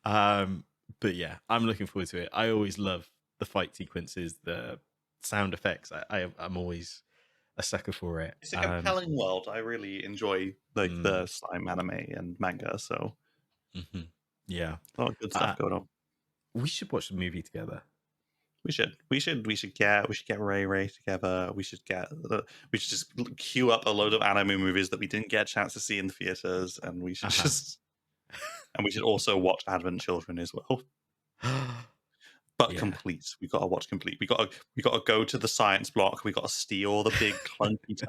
Speaker 1: But yeah, I'm looking forward to it. I always love the fight sequences, the sound effects. I'm always a sucker for it.
Speaker 2: It's a compelling world. I really enjoy like the slime anime and manga. So
Speaker 1: yeah,
Speaker 2: a lot of good stuff going on.
Speaker 1: We should watch the movie together.
Speaker 2: We should get Ray together. We should just queue up a load of anime movies that we didn't get a chance to see in the theaters, and we should and we should also watch Advent Children as well. But complete. We got to watch complete. We got to go to the science block. We got to steal the big clunky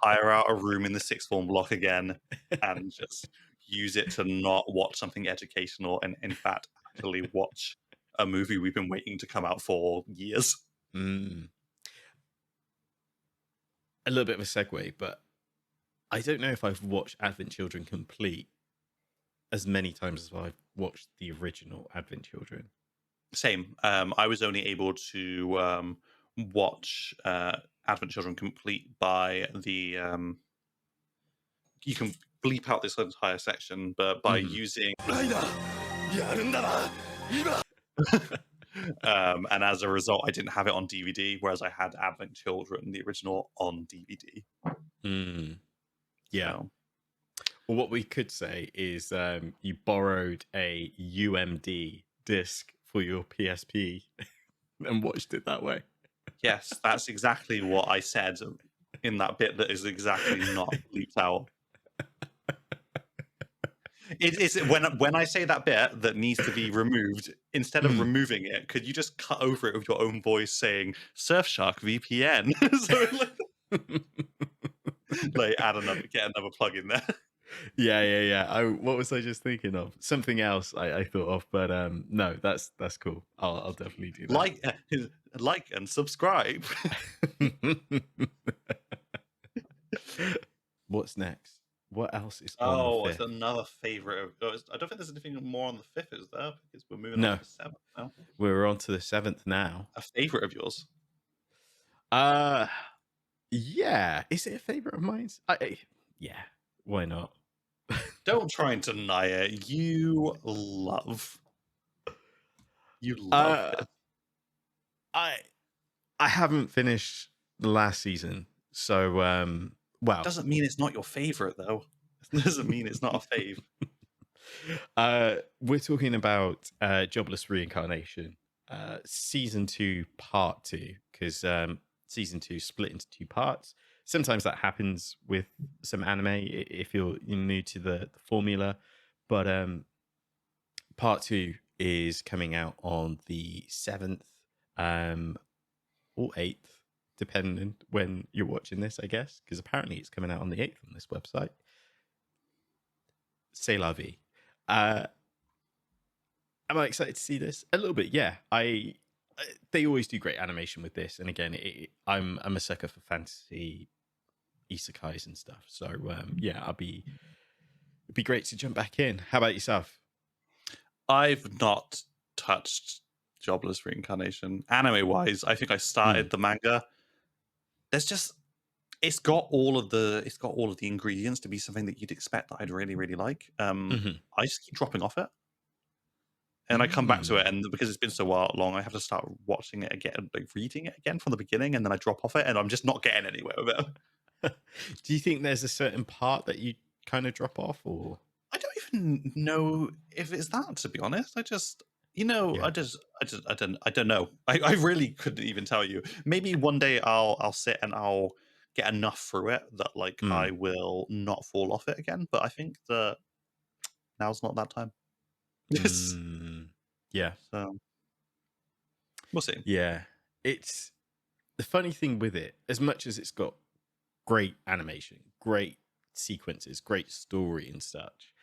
Speaker 2: hire out a room in the sixth form block again, and just use it to not watch something educational, and in fact actually watch a movie we've been waiting to come out for years.
Speaker 1: A little bit of a segue, but I don't know if I've watched Advent Children complete as many times as I've watched the original Advent Children.
Speaker 2: Same. I was only able to watch Advent Children complete by the you can bleep out this entire section, but by using and as a result I didn't have it on DVD, whereas I had Advent Children, the original, on DVD.
Speaker 1: Yeah. So. Well, what we could say is you borrowed a UMD disc for your PSP and watched it that way.
Speaker 2: Yes, that's exactly what I said in that bit that is exactly not bleeped out. It is when I say that bit that needs to be removed, instead of removing it, could you just cut over it with your own voice saying Surfshark VPN? So like get another plug in there.
Speaker 1: Yeah. What was I just thinking of? Something else I thought of, but no, that's cool. I'll definitely do that.
Speaker 2: Like and subscribe.
Speaker 1: What's next? what else is on the
Speaker 2: Oh, it's
Speaker 1: 5th?
Speaker 2: another favorite of. I don't think there's anything more on the 5th, is there? Because we're moving on
Speaker 1: No,
Speaker 2: to the 7th now.
Speaker 1: we're on to the 7th now.
Speaker 2: A favorite of yours?
Speaker 1: Uh, yeah. Is it a favorite of mine? Yeah. Why not?
Speaker 2: Don't try and deny it. You love
Speaker 1: uh,
Speaker 2: it.
Speaker 1: I I haven't finished the last season, so well,
Speaker 2: Doesn't mean it's not your favorite, though. Doesn't mean it's not a fave.
Speaker 1: we're talking about Jobless Reincarnation, season 2, part 2, because season 2 split into 2 parts. Sometimes that happens with some anime if you're new to the formula, but part 2 is coming out on the 7th or 8th, depending when you're watching this, I guess, because apparently it's coming out on the 8th on this website. C'est la vie. Am I excited to see this? A little bit, yeah. They always do great animation with this, and again, I'm a sucker for fantasy isekais and stuff. So yeah, it'd be great to jump back in. How about yourself?
Speaker 2: I've not touched Jobless Reincarnation anime wise. I think I started the manga. It's got all of the ingredients to be something that you'd expect that I'd really, really like. I just keep dropping off it. And I come back to it, and because it's been so long, I have to start watching it again, like reading it again from the beginning, and then I drop off it, and I'm just not getting anywhere with it.
Speaker 1: Do you think there's a certain part that you kind of drop off, or
Speaker 2: I don't even know if it's that, to be honest. I just,
Speaker 1: Yeah.
Speaker 2: I don't know. I really couldn't even tell you. Maybe one day I'll sit and I'll get enough through it that like I will not fall off it again. But I think that now's not that time.
Speaker 1: Yeah,
Speaker 2: So we'll see.
Speaker 1: yeah. It's the funny thing with it, as much as it's got great animation, great sequences, great story and such,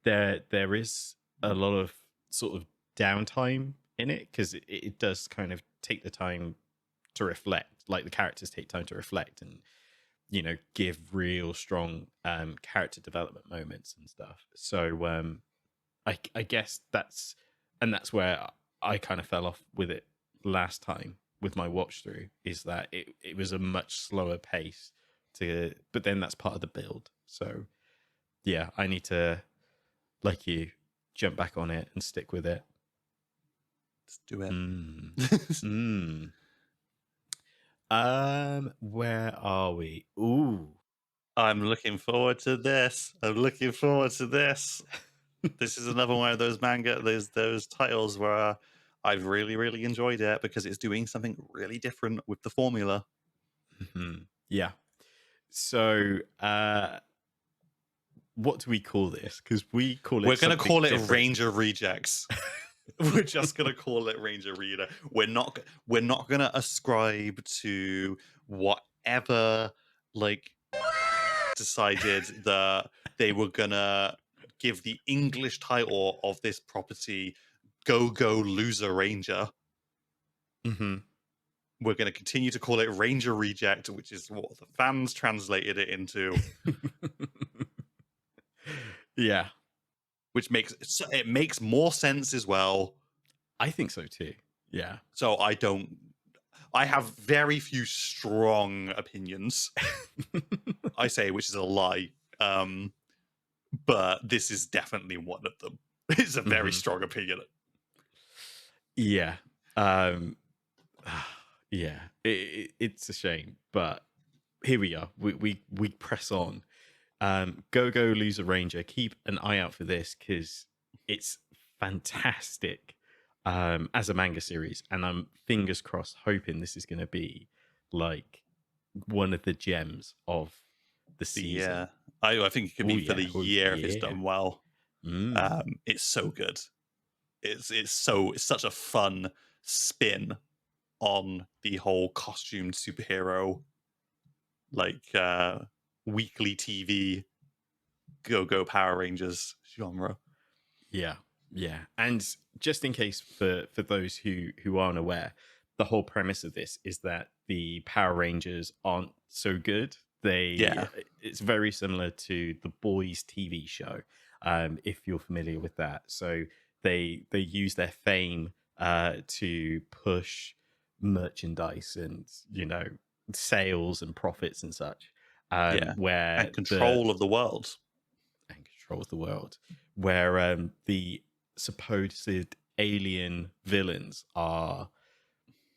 Speaker 1: there is a lot of sort of downtime in it because it does kind of take the time to reflect. Like the characters take time to reflect and give real strong character development moments and stuff. So I guess that's where I kind of fell off with it last time with my watch through, is that it was a much slower pace but then that's part of the build. So yeah, I need to, like you, jump back on it and stick with it.
Speaker 2: Let's do it.
Speaker 1: Where are we? Ooh,
Speaker 2: I'm looking forward to this. This is another one of those manga, those titles where I've really, really enjoyed it because it's doing something really different with the formula.
Speaker 1: Yeah. So, what do we call this? Because we call it.
Speaker 2: We're going to call it
Speaker 1: different.
Speaker 2: Ranger Rejects. We're just going to call it Ranger Reader. We're not going to ascribe to whatever like decided that they were going to give the English title of this property Go Loser Ranger. We're going to continue to call it Ranger Reject, which is what the fans translated it into.
Speaker 1: Yeah.
Speaker 2: Which makes more sense as well.
Speaker 1: I think so too. Yeah.
Speaker 2: So I have very few strong opinions. I say, which is a lie. But this is definitely one of them. It's a very strong opinion.
Speaker 1: Yeah. Yeah. It's a shame, but here we are. We press on. Go Loser Ranger. Keep an eye out for this because it's fantastic as a manga series, and I'm fingers crossed hoping this is going to be like one of the gems of the season.
Speaker 2: Yeah, I think it could be for the year if it's done well. It's so good. It's such a fun spin on the whole costumed superhero like weekly TV Go Power Rangers genre.
Speaker 1: Yeah, and just in case for those who aren't aware, the whole premise of this is that the Power Rangers aren't so good.
Speaker 2: Yeah.
Speaker 1: It's very similar to the Boys TV show, if you're familiar with that. So they use their fame to push merchandise and sales and profits and such.
Speaker 2: Yeah.
Speaker 1: Where
Speaker 2: And control of the world.
Speaker 1: and control of the world, where the supposed alien villains are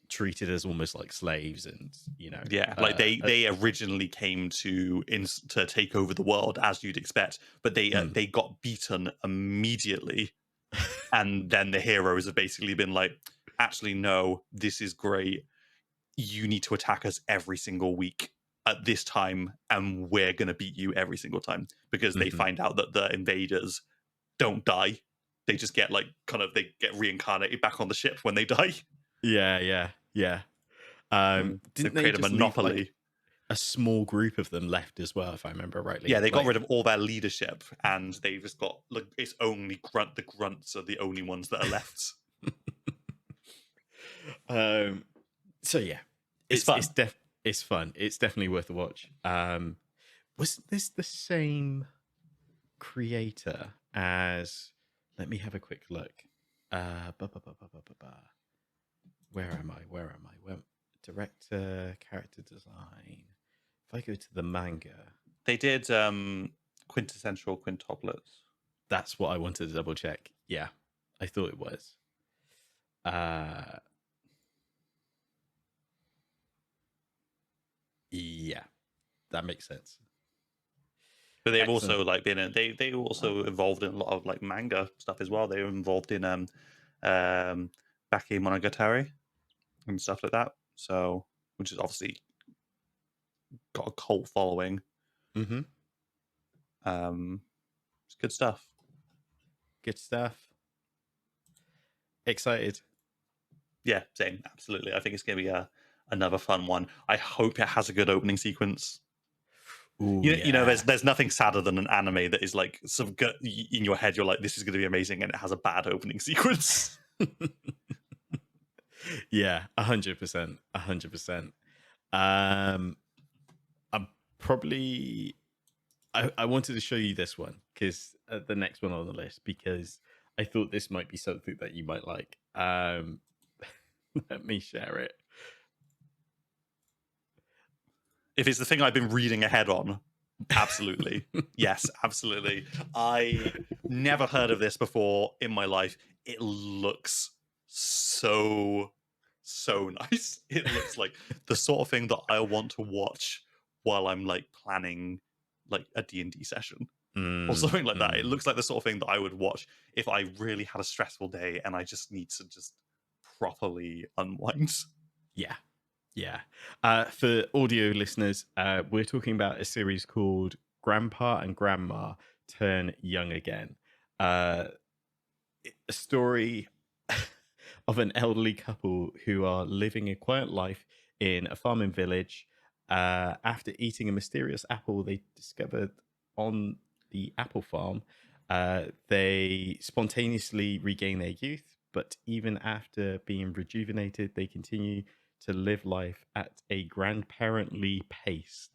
Speaker 1: treated as almost like slaves, and
Speaker 2: Yeah, like they originally came to take over the world, as you'd expect, but they got beaten immediately, and then the heroes have basically been like, actually no, this is great. You need to attack us every single week at this time, and we're gonna beat you every single time, because they find out that the invaders don't die. They just get they get reincarnated back on the ship when they die.
Speaker 1: Yeah.
Speaker 2: They
Speaker 1: Didn't they
Speaker 2: create a
Speaker 1: just leave
Speaker 2: monopoly.
Speaker 1: like a small group of them left as well, if I remember rightly?
Speaker 2: Yeah, they got rid of all their leadership, and they've just got it's only the grunts are the only ones that are left.
Speaker 1: So yeah,
Speaker 2: it's fun.
Speaker 1: It's fun. It's definitely worth a watch. Was this the same creator as? Let me have a quick look. Where am I? Director, character design. If I go to the manga,
Speaker 2: They did quintessential quintuplets.
Speaker 1: That's what I wanted to double check. Yeah, I thought it was. Yeah, that makes sense.
Speaker 2: But they've also been they also involved in a lot of manga stuff as well. They were involved in Baki Monogatari and stuff like that. So, which is obviously got a cult following.
Speaker 1: Mm-hmm.
Speaker 2: It's good stuff.
Speaker 1: Good stuff. Excited.
Speaker 2: Yeah, same. Absolutely. I think it's going to be another fun one. I hope it has a good opening sequence.
Speaker 1: Ooh,
Speaker 2: there's nothing sadder than an anime that is like some good in your head. You're like, this is going to be amazing, and it has a bad opening sequence.
Speaker 1: Yeah, 100%. 100%. I'm probably. I wanted to show you this one because the next one on the list, because I thought this might be something that you might like. Let me share it.
Speaker 2: If it's the thing I've been reading ahead on, absolutely. Yes, absolutely. I never heard of this before in my life. It looks so nice. It looks like the sort of thing that I want to watch while I'm planning a D&D session or something like that. It looks like the sort of thing that I would watch if I really had a stressful day and I just need to just properly unwind.
Speaker 1: Yeah. For audio listeners, we're talking about a series called Grandpa and Grandma Turn Young Again. A story of an elderly couple who are living a quiet life in a farming village. After eating a mysterious apple they discovered on the apple farm, they spontaneously regain their youth, but even after being rejuvenated, they continue to live life at a grandparently pace.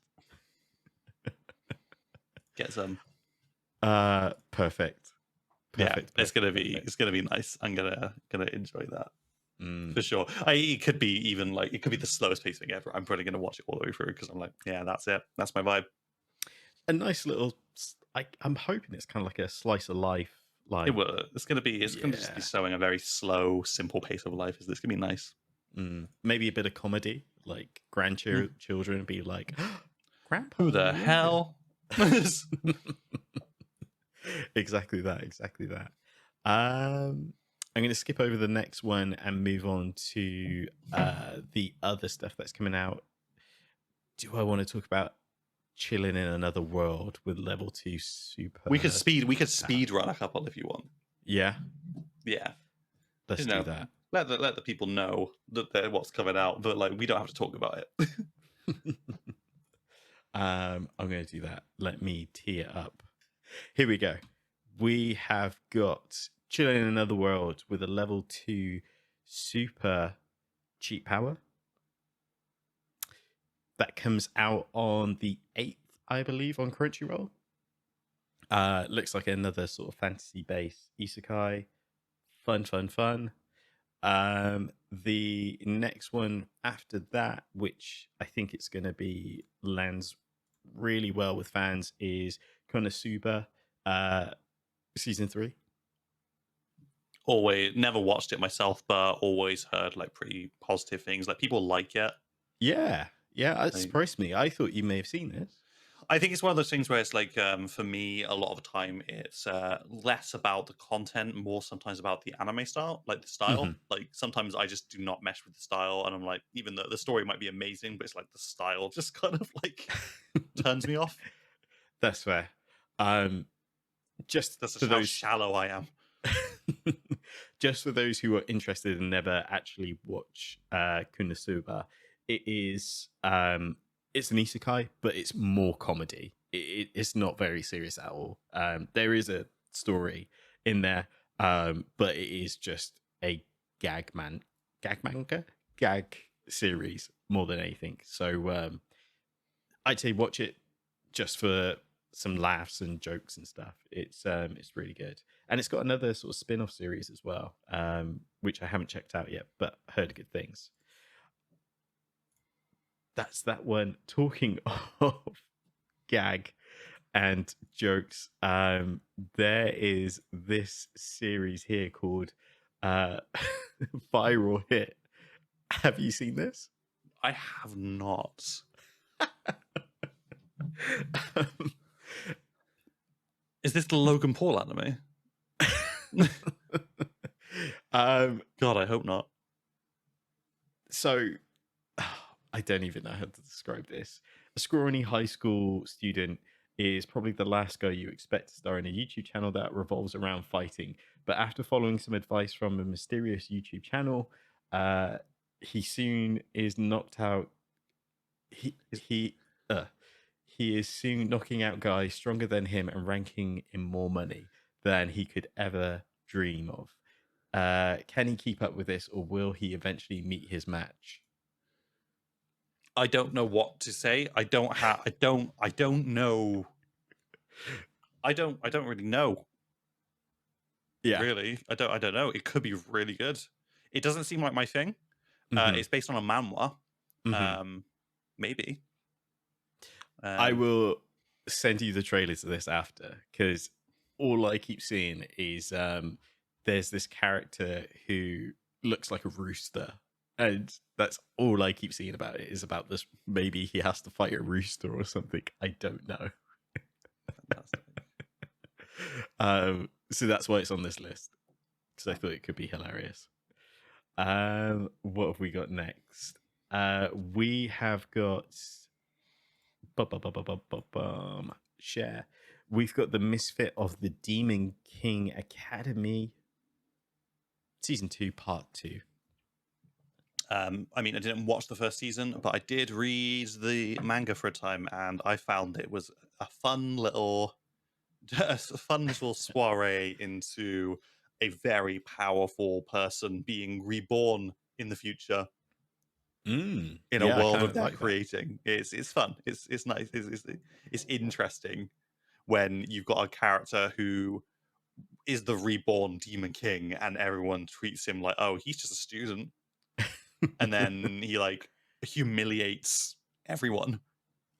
Speaker 2: Get some.
Speaker 1: Perfect.
Speaker 2: It's gonna be nice. I'm gonna enjoy that for sure. It could be even it could be the slowest paced thing ever. I'm probably gonna watch it all the way through because I'm like, yeah, that's it. That's my vibe.
Speaker 1: A nice little. I'm hoping it's kind of like a slice of life.
Speaker 2: It will. It's gonna just be showing a very slow, simple pace of life. It's gonna be nice.
Speaker 1: Maybe a bit of comedy, like grandchildren be like, "Grandpa,
Speaker 2: who the hell?"
Speaker 1: Exactly that. I'm going to skip over the next one and move on to the other stuff that's coming out. Do I want to talk about Chilling in Another World with level 2 super?
Speaker 2: We could speed run a couple if you want.
Speaker 1: Yeah. Let's do that.
Speaker 2: Let the people know that what's coming out, but we don't have to talk about it.
Speaker 1: I'm going to do that. Let me tee it up. Here we go. We have got Chilling in Another World with a level 2 super cheat power. that comes out on the 8th, I believe, on Crunchyroll. Looks like another sort of fantasy-based isekai. Fun, fun, fun. The next one after that, which I think it's going to be lands really well with fans, is Konosuba season 3.
Speaker 2: Always never watched it myself, but always heard like pretty positive things. Like people like it.
Speaker 1: Yeah, it
Speaker 2: Like,
Speaker 1: surprised me. I thought you may have seen this.
Speaker 2: I think it's one of those things where it's like, for me, a lot of the time, it's less about the content, more sometimes about the anime style, like the style. Like sometimes I just do not mesh with the style, and I'm like, even though the story might be amazing, but it's like the style just kind of like turns me off.
Speaker 1: That's fair. Just
Speaker 2: That's
Speaker 1: for
Speaker 2: how
Speaker 1: those
Speaker 2: shallow I am.
Speaker 1: just for those who are interested and never actually watch Konosuba, it is it's an isekai, but it's more comedy. It's not very serious at all. There is a story in there, but it is just a gag manga, gag series more than anything. So I'd say watch it just for some laughs and jokes and stuff. It's really good, and it's got another sort of spin-off series as well, which I haven't checked out yet, but heard good things. That's that one. Talking of gag and jokes, there is this series here called Viral Hit. Have you seen this?
Speaker 2: I have not. Is this the Logan Paul anime? God, I hope not.
Speaker 1: So, I don't even know how to describe this. A scrawny high school student is probably the last guy you expect to star in a YouTube channel that revolves around fighting. But after following some advice from a mysterious YouTube channel, he soon is knocked out. He is soon knocking out guys stronger than him and ranking in more money than he could ever dream of. Can he keep up with this, or will he eventually meet his match?
Speaker 2: I don't know what to say. I don't know. I don't really know.
Speaker 1: Yeah.
Speaker 2: Really. I don't know. It could be really good. It doesn't seem like my thing.
Speaker 1: Mhm.
Speaker 2: It's based on a manhwa.
Speaker 1: Mhm.
Speaker 2: Maybe.
Speaker 1: I will send you the trailer to this after, because all I keep seeing is there's this character who looks like a rooster, and that's all I keep seeing about it, is about this. Maybe he has to fight a rooster or something. I don't know. So that's why it's on this list, because I thought it could be hilarious. What have we got next? We have got share. We've got the Misfit of the Demon King Academy, season 2, part 2.
Speaker 2: I mean, I didn't watch the first season, but I did read the manga for a time, and I found it was a fun little soiree into a very powerful person being reborn in the future in a
Speaker 1: Yeah, I
Speaker 2: world
Speaker 1: kind
Speaker 2: of
Speaker 1: of
Speaker 2: that
Speaker 1: like that.
Speaker 2: creating. It's fun. It's nice. It's interesting when you've got a character who is the reborn Demon King, and everyone treats him like, oh, he's just a student, and then he like humiliates everyone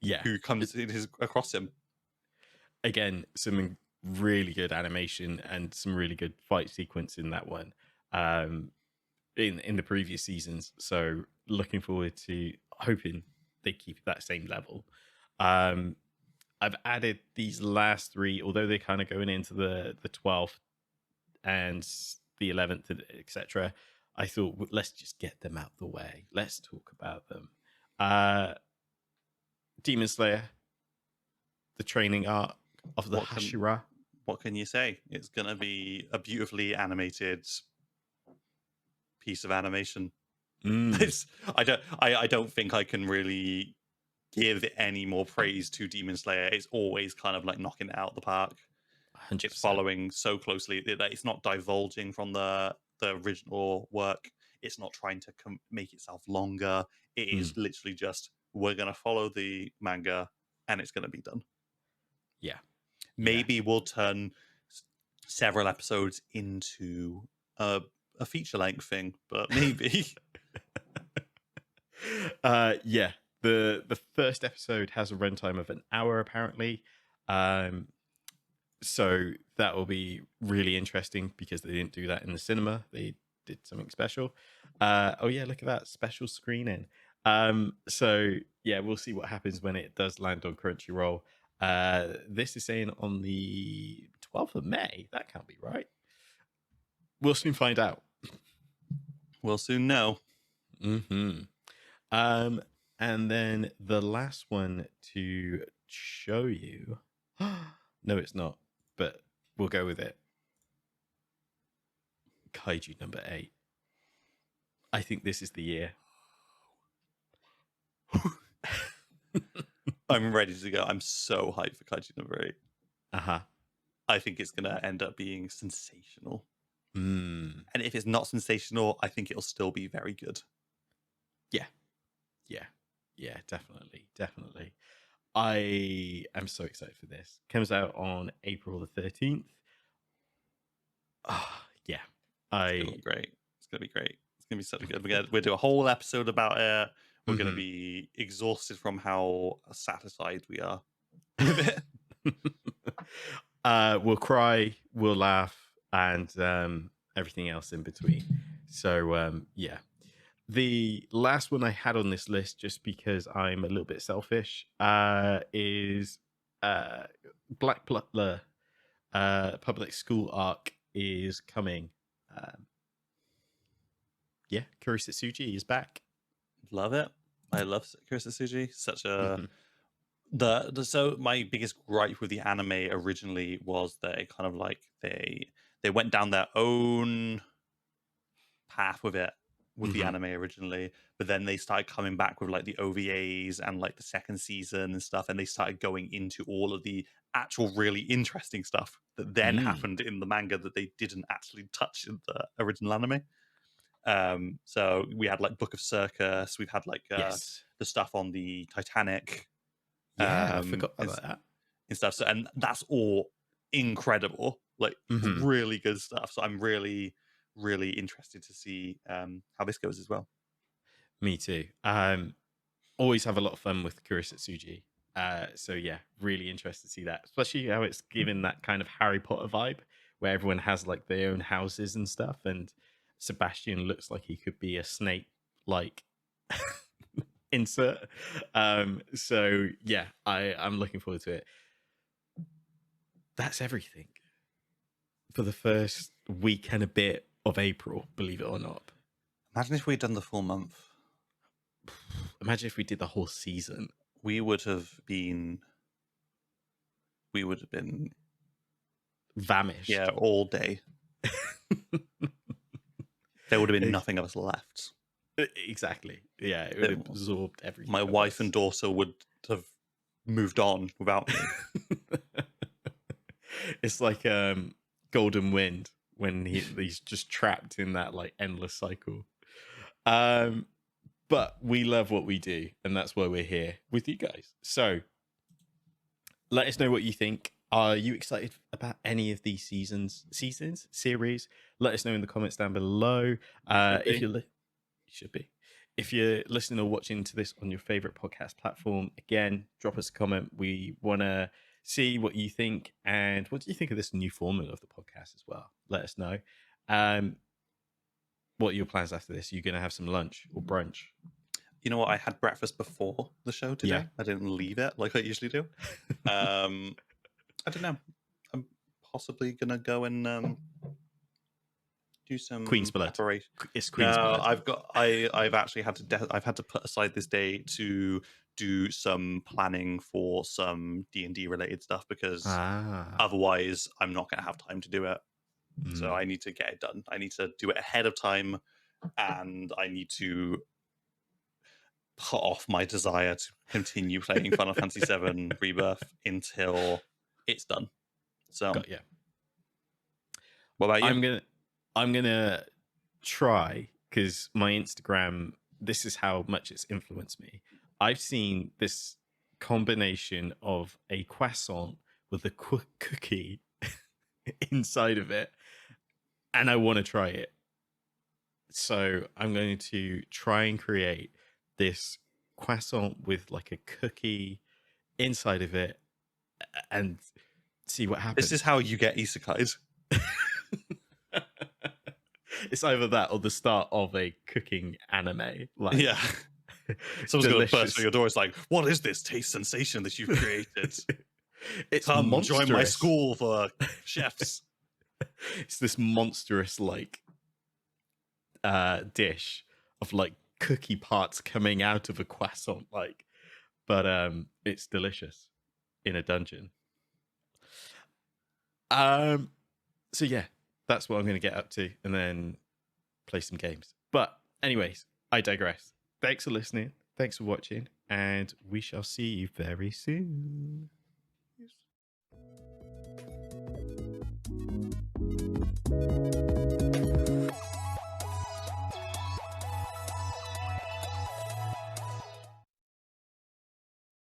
Speaker 1: Yeah,
Speaker 2: who comes across him.
Speaker 1: again, some really good animation and some really good fight sequence in that one, in the previous seasons. So looking forward to hoping they keep that same level. I've added these last 3, although they're kind of going into the 12th and the 11th, etc. I thought, let's just get them out the way. Let's talk about them. Demon Slayer, the training arc of the Hashira.
Speaker 2: What can you say? It's gonna be a beautifully animated piece of animation. I don't think I can really give any more praise to Demon Slayer. It's always kind of like knocking it out of the park.
Speaker 1: 100%.
Speaker 2: It's following so closely that it's not divulging from the original work. It's not trying to make itself longer. It is literally just we're going to follow the manga and it's going to be done.
Speaker 1: Yeah.
Speaker 2: Maybe we'll turn several episodes into a feature-length thing, but maybe.
Speaker 1: Yeah. The first episode has a runtime of an hour, apparently. So that will be really interesting because they didn't do that in the cinema. They did something special. Oh yeah, look at that special screening. So yeah, we'll see what happens when it does land on Crunchyroll. This is saying on the 12th of May. That can't be right. We'll soon find out.
Speaker 2: We'll soon know.
Speaker 1: Mm-hmm. And then the last one to show you. No, it's not, but we'll go with it. Kaiju number 8. I think this is the year.
Speaker 2: I'm ready to go. I'm so hyped for Kaiju number 8.
Speaker 1: Uh-huh.
Speaker 2: I think it's going to end up being sensational.
Speaker 1: Mm.
Speaker 2: And if it's not sensational, I think it'll still be very good.
Speaker 1: Yeah, definitely. I am so excited for this. Comes out on April the 13th. Yeah.
Speaker 2: It's gonna look great. It's gonna be great. It's gonna be so good. We'll do a whole episode about it. We're gonna be exhausted from how satisfied we are with it.
Speaker 1: We'll cry, we'll laugh, and everything else in between. So yeah. The last one I had on this list, just because I'm a little bit selfish, is Black Butler Public School Arc is coming. Yeah, Kurisatsuji is back.
Speaker 2: Love it. I love Kurisatsuji. Such a so my biggest gripe with the anime originally was that it kind of like they went down their own path with it with the anime originally, but then they started coming back with like the OVAs and like the second season and stuff, and they started going into all of the actual really interesting stuff that then happened in the manga that they didn't actually touch in the original anime. So we had like Book of Circus, we've had like the stuff on the Titanic.
Speaker 1: I forgot about that.
Speaker 2: And stuff. So, and that's all incredible, like really good stuff. So I'm really interested to see how this goes as well.
Speaker 1: Me too. Always have a lot of fun with Kurisatsuji. So yeah, really interested to see that, especially how it's given that kind of Harry Potter vibe, where everyone has like their own houses and stuff, and Sebastian looks like he could be a Snape like insert. So yeah, I'm looking forward to it. That's everything for the first week and a bit of April, believe it or not.
Speaker 2: Imagine if we'd done the full month.
Speaker 1: Imagine if we did the whole season.
Speaker 2: We would have been
Speaker 1: famished.
Speaker 2: Yeah, all day. There would have been nothing of us left.
Speaker 1: Exactly. Yeah, it would have absorbed everything.
Speaker 2: My wife and daughter would have moved on without me.
Speaker 1: It's like Golden Wind when he's just trapped in that like endless cycle. But we love what we do, and that's why we're here with you guys. So let us know what you think. Are you excited about any of these series? Let us know in the comments down below. If you should be. If you're listening or watching to this on your favorite podcast platform, again, drop us a comment. We want to see what you think, and what do you think of this new formula of the podcast as well? Let us know. What are your plans after this? Are you going to have some lunch or brunch?
Speaker 2: You know what? I had breakfast before the show today.
Speaker 1: Yeah.
Speaker 2: I didn't leave it like I usually do. I don't know. I'm possibly going to go and do some
Speaker 1: Queen's Blood.
Speaker 2: preparation.
Speaker 1: It's Queen's Blood.
Speaker 2: I've actually had to put aside this day to do some planning for some D&D related stuff, because otherwise I'm not going to have time to do it. So I need to get it done. I need to do it ahead of time, and I need to put off my desire to continue playing Final Fantasy VII Rebirth until it's done. So,
Speaker 1: yeah.
Speaker 2: What about you?
Speaker 1: I'm gonna try, because my Instagram, this is how much it's influenced me. I've seen this combination of a croissant with a cookie inside of it, and I want to try it. So I'm going to try and create this croissant with like a cookie inside of it and see what happens.
Speaker 2: This is how you get isekais.
Speaker 1: It's either that or the start of a cooking anime. Like,
Speaker 2: yeah. Someone's going to burst through your door. It's like, what is this taste sensation that you've created?
Speaker 1: It's
Speaker 2: Come
Speaker 1: monstrous.
Speaker 2: join my school for chefs.
Speaker 1: It's this monstrous like dish of like cookie parts coming out of a croissant, like, but it's delicious in a dungeon. So yeah, that's what I'm going to get up to, and then play some games. But anyways, I digress. Thanks for listening. Thanks for watching, and we shall see you very soon. Yes.